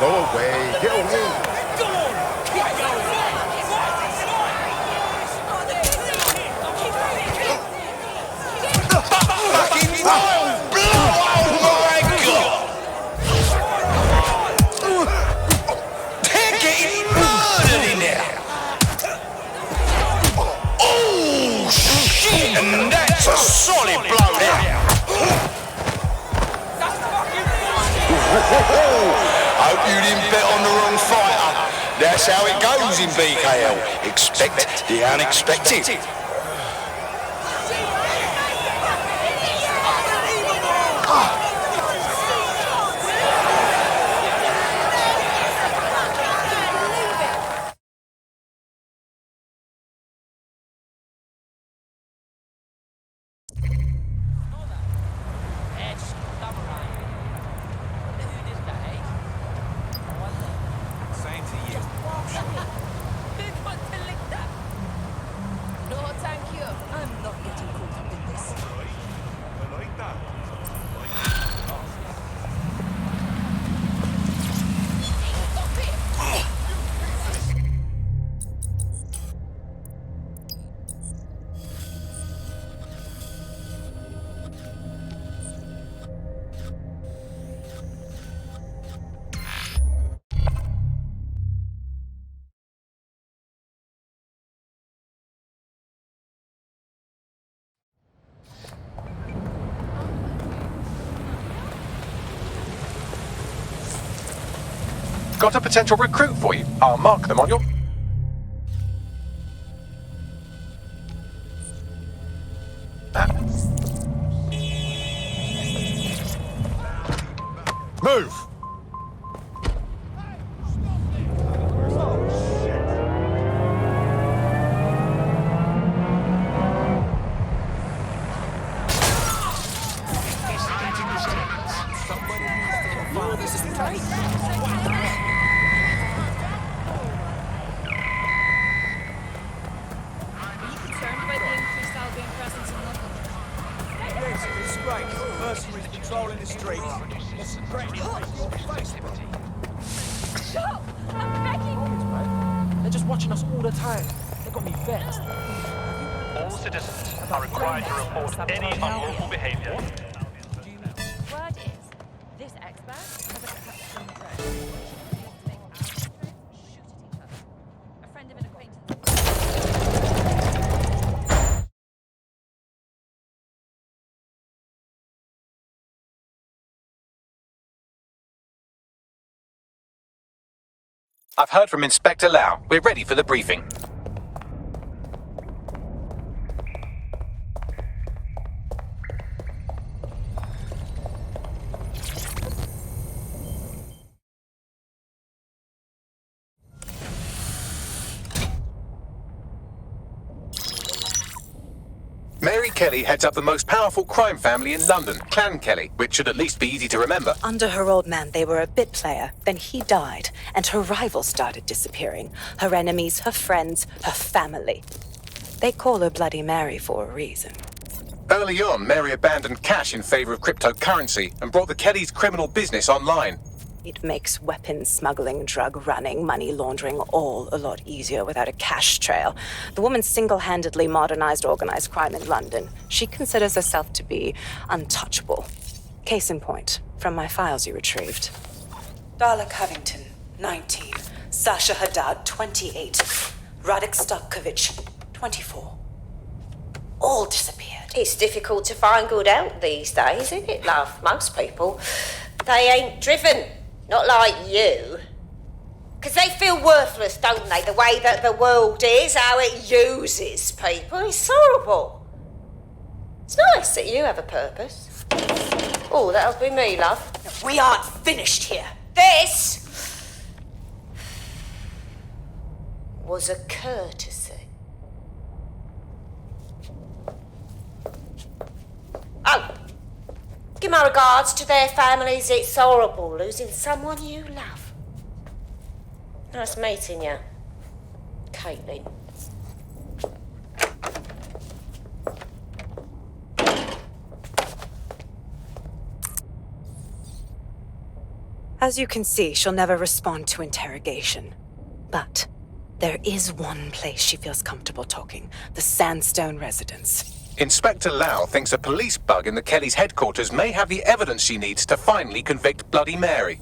Go away, get away. Go on, keep going. Fucking wild blow! Oh my god! They're getting murdered in there. Oh shit! And that's a solid blow there. Hope you didn't bet on the wrong fighter. That's how it goes in BKL. Expect the unexpected. Got a potential recruit for you. I'll mark them on your... Move! They're just watching us all the time. They got me vexed. All citizens are required to report any unlawful behavior. Word is, this expert has a custom drone. A friend of an acquaintance. I've heard from Inspector Lau. We're ready for the briefing. Mary Kelly heads up the most powerful crime family in London, Clan Kelly, which should at least be easy to remember. Under her old man, they were a bit player. Then he died, and her rivals started disappearing. Her enemies, her friends, her family. They call her Bloody Mary for a reason. Early on, Mary abandoned cash in favor of cryptocurrency and brought the Kellys' criminal business online. It makes weapons smuggling, drug running, money laundering all a lot easier without a cash trail. The woman single-handedly modernized organized crime in London. She considers herself to be untouchable. Case in point, from my files you retrieved. Darla Covington, 19. Sasha Haddad, 28. Radek Stokovich, 24. All disappeared. It's difficult to find good help these days, isn't it, love? Most people, they ain't driven. Not like you. Because they feel worthless, don't they? The way that the world is, how it uses people. It's horrible. It's nice that you have a purpose. Oh, that'll be me, love. We aren't finished here. This was a courtesy. Oh, give my regards to their families. It's horrible losing someone you love. Nice meeting you, Caitlin. As you can see, she'll never respond to interrogation. But there is one place she feels comfortable talking, the Sandstone residence. Inspector Lau thinks a police bug in the Kellys' headquarters may have the evidence she needs to finally convict Bloody Mary.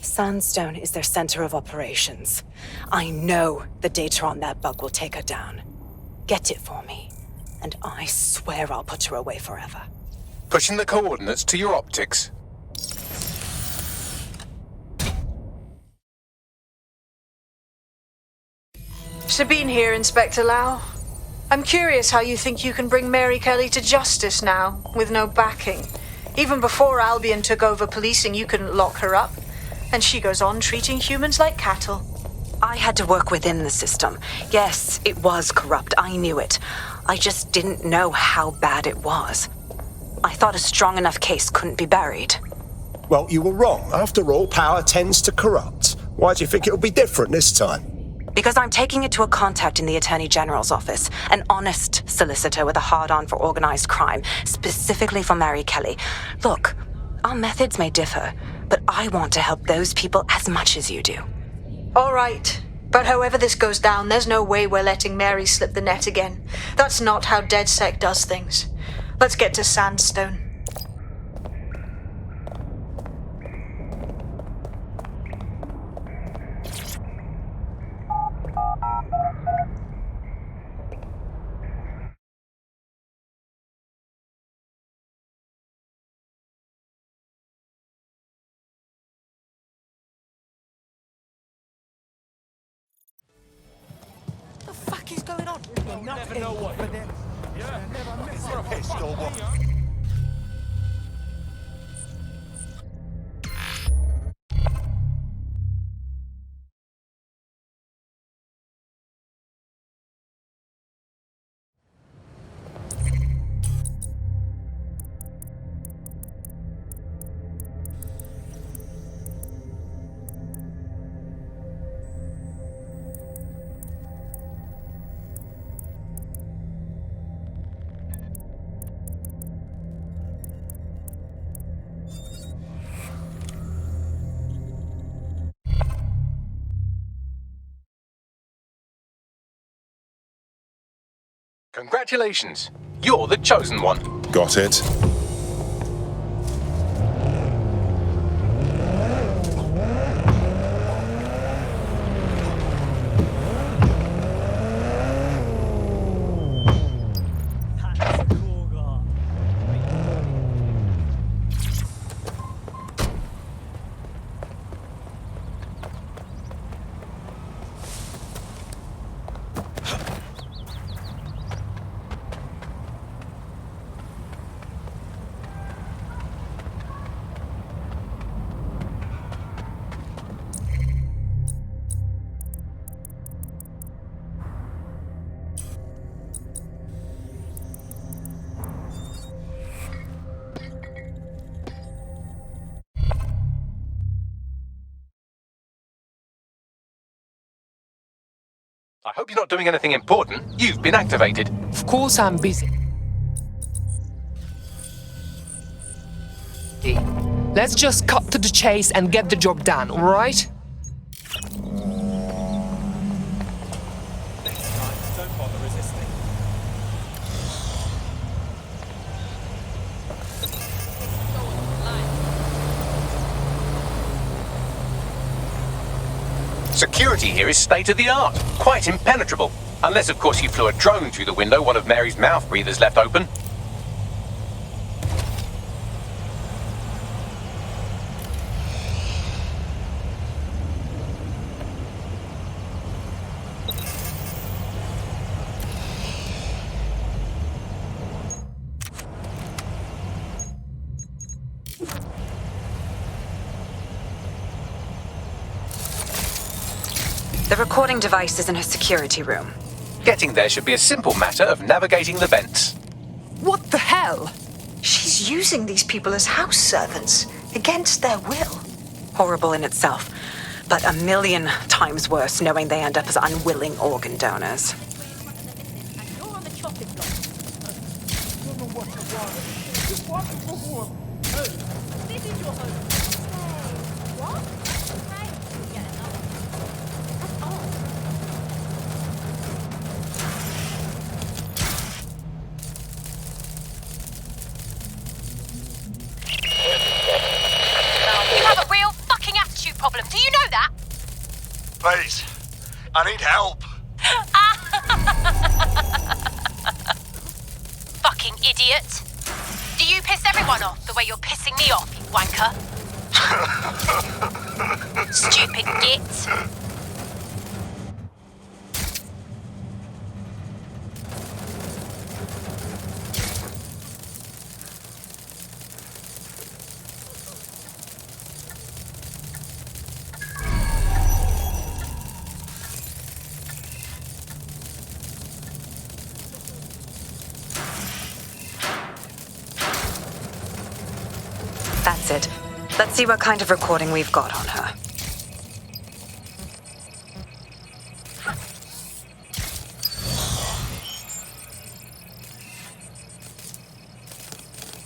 Sandstone is their center of operations. I know the data on that bug will take her down. Get it for me, and I swear I'll put her away forever. Pushing the coordinates to your optics. Sabine here, Inspector Lau. I'm curious how you think you can bring Mary Kelly to justice now, with no backing. Even before Albion took over policing, you couldn't lock her up. And she goes on treating humans like cattle. I had to work within the system. Yes, it was corrupt. I knew it. I just didn't know how bad it was. I thought a strong enough case couldn't be buried. Well, you were wrong. After all, power tends to corrupt. Why do you think it'll be different this time? Because I'm taking it to a contact in the Attorney General's office, an honest solicitor with a hard-on for organized crime, specifically for Mary Kelly. Look, our methods may differ, but I want to help those people as much as you do. All right. But however this goes down, there's no way we're letting Mary slip the net again. That's not how DedSec does things. Let's get to Sandstone. What is going on? You'll never know what. Yeah, never miss a pistol. Congratulations. You're the chosen one. Got it. I hope you're not doing anything important. You've been activated. Of course I'm busy. Let's just cut to the chase and get the job done, alright? Don't bother resisting. Security here is state-of-the-art, quite impenetrable. Unless, of course, you flew a drone through the window one of Mary's mouth breathers left open. The recording device is in her security room. Getting there should be a simple matter of navigating the vents. What the hell? She's using these people as house servants, against their will. Horrible in itself, but a million times worse knowing they end up as unwilling organ donors. Problem. Do you know that? Please, I need help. Fucking idiot. Do you piss everyone off the way you're pissing me off, you wanker? Stupid git. That's it. Let's see what kind of recording we've got on her.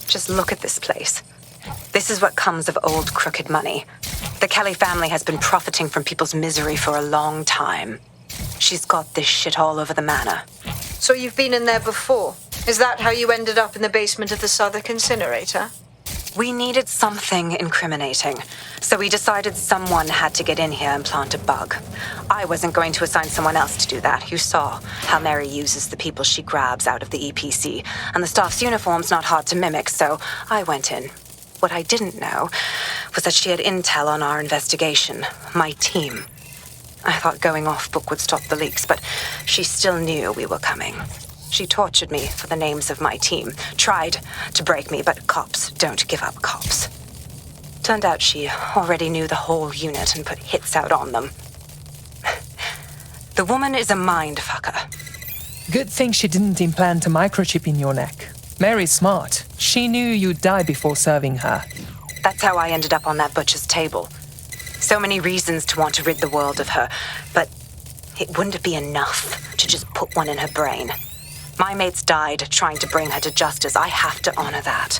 Just look at this place. This is what comes of old crooked money. The Kelly family has been profiting from people's misery for a long time. She's got this shit all over the manor. So you've been in there before? Is that how you ended up in the basement of the Southwark incinerator? We needed something incriminating, so we decided someone had to get in here and plant a bug. I wasn't going to assign someone else to do that. You saw how Mary uses the people she grabs out of the EPC, and the staff's uniform's not hard to mimic, so I went in. What I didn't know was that she had intel on our investigation, my team. I thought going off book would stop the leaks, but she still knew we were coming. She tortured me for the names of my team, tried to break me, but cops don't give up cops. Turned out she already knew the whole unit and put hits out on them. The woman is a mind fucker. Good thing she didn't implant a microchip in your neck. Mary's smart. She knew you'd die before serving her. That's how I ended up on that butcher's table. So many reasons to want to rid the world of her, but it wouldn't be enough to just put one in her brain. My mates died trying to bring her to justice. I have to honor that.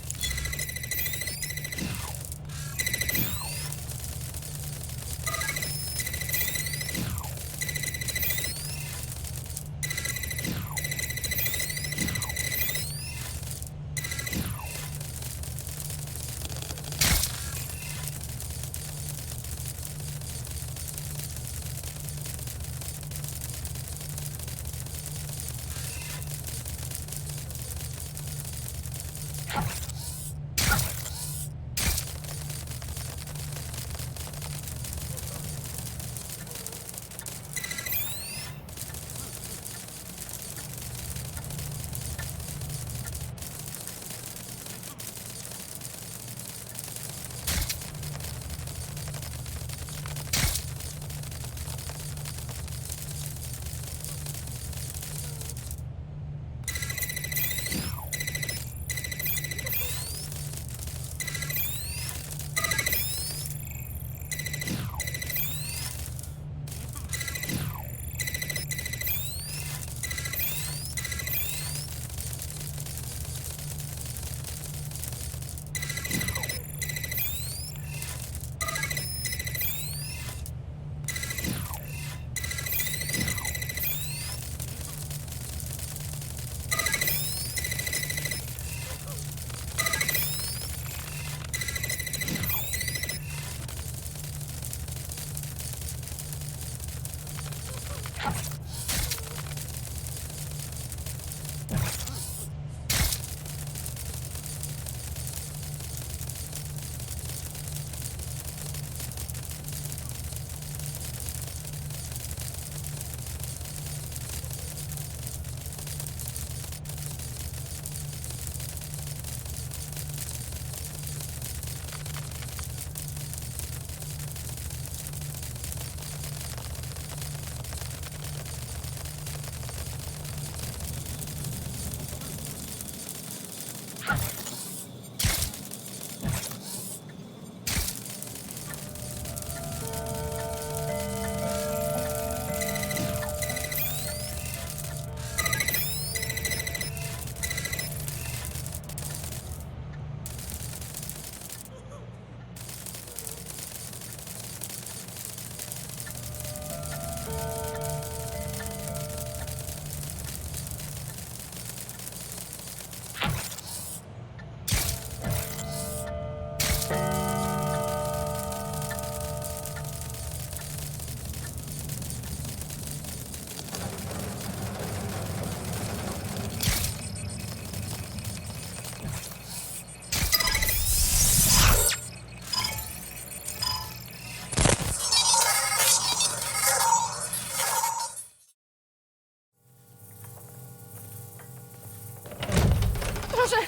Boże!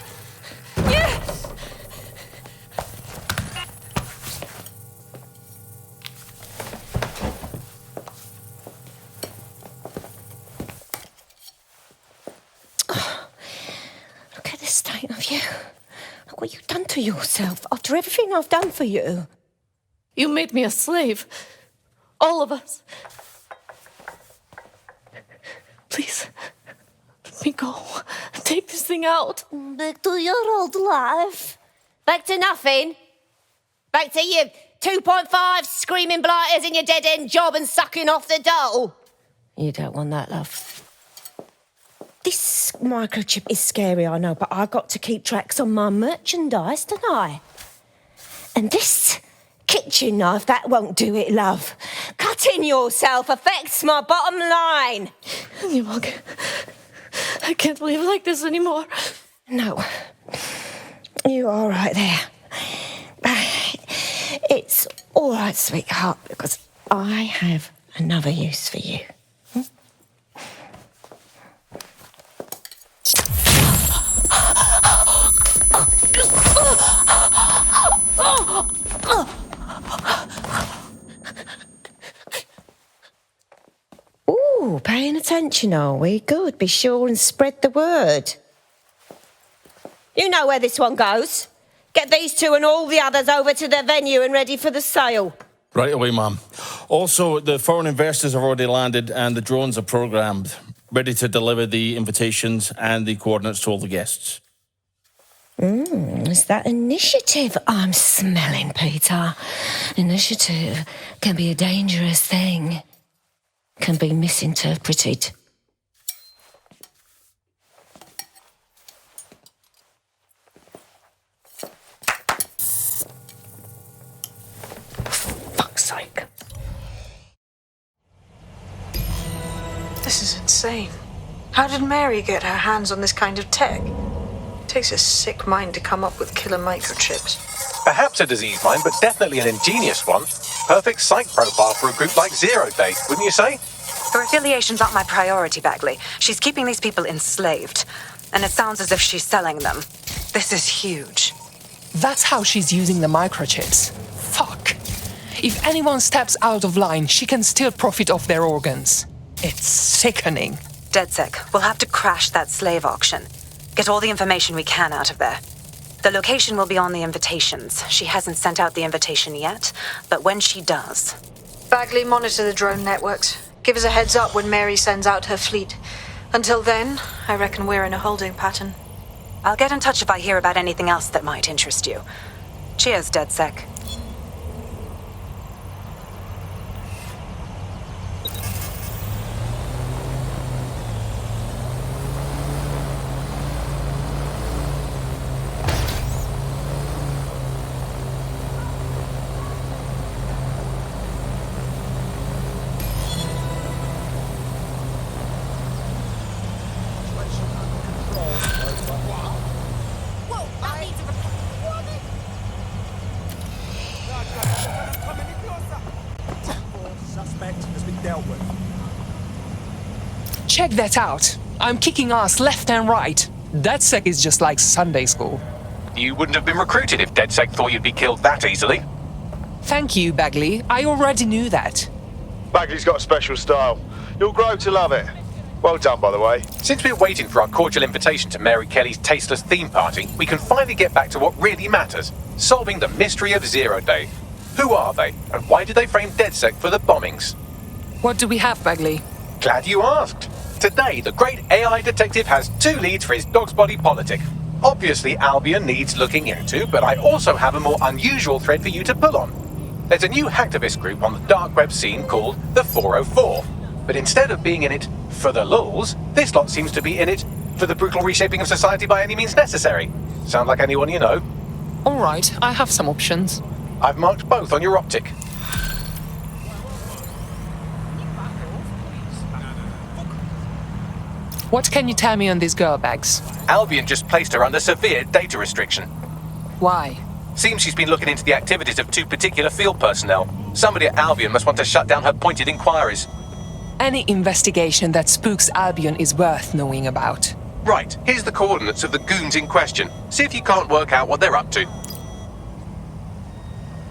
Nie! Look at the state of you. Look what you've done to yourself after everything I've done for you. You made me a slave. All of us. Please, let me go. Take this thing out. Back to your old life. Back to nothing. Back to you 2.5 screaming blighters in your dead-end job and sucking off the dole. You don't want that, love. This microchip is scary, I know, but I got to keep tracks on my merchandise, don't I? And this kitchen knife, that won't do it, love. Cutting yourself affects my bottom line. I can't live like this anymore. No. You're all right there. It's all right, sweetheart, because I have another use for you. Ooh, paying attention, are we? Good. Be sure and spread the word. You know where this one goes. Get these two and all the others over to the venue and ready for the sale. Right away, Mum. Also, the foreign investors have already landed and the drones are programmed, ready to deliver the invitations and the coordinates to all the guests. Is that initiative I'm smelling, Peter? Initiative can be a dangerous thing. Can be misinterpreted. Fuck's sake. This is insane. How did Mary get her hands on this kind of tech? It takes a sick mind to come up with killer microchips. Perhaps a diseased mind, but definitely an ingenious one. Perfect psych profile for a group like Zero Day, wouldn't you say? Her affiliation's not my priority, Bagley. She's keeping these people enslaved. And it sounds as if she's selling them. This is huge. That's how she's using the microchips. Fuck. If anyone steps out of line, she can still profit off their organs. It's sickening. DedSec, we'll have to crash that slave auction. Get all the information we can out of there. The location will be on the invitations. She hasn't sent out the invitation yet, but when she does... Bagley, monitor the drone networks. Give us a heads up when Mary sends out her fleet. Until then, I reckon we're in a holding pattern. I'll get in touch if I hear about anything else that might interest you. Cheers, DedSec. Check that out. I'm kicking ass left and right. DedSec is just like Sunday school. You wouldn't have been recruited if DedSec thought you'd be killed that easily. Thank you, Bagley. I already knew that. Bagley's got a special style. You'll grow to love it. Well done, by the way. Since we're waiting for our cordial invitation to Mary Kelly's tasteless theme party, we can finally get back to what really matters, solving the mystery of Zero Day. Who are they, and why did they frame DedSec for the bombings? What do we have, Bagley? Glad you asked. Today, the great AI detective has 2 leads for his dog's body politic. Obviously, Albion needs looking into, but I also have a more unusual thread for you to pull on. There's a new hacktivist group on the dark web scene called the 404. But instead of being in it for the lulz, this lot seems to be in it for the brutal reshaping of society by any means necessary. Sound like anyone you know? All right, I have some options. I've marked both on your optic. What can you tell me on this girl, Bags? Albion just placed her under severe data restriction. Why? Seems she's been looking into the activities of 2 particular field personnel. Somebody at Albion must want to shut down her pointed inquiries. Any investigation that spooks Albion is worth knowing about. Right, here's the coordinates of the goons in question. See if you can't work out what they're up to.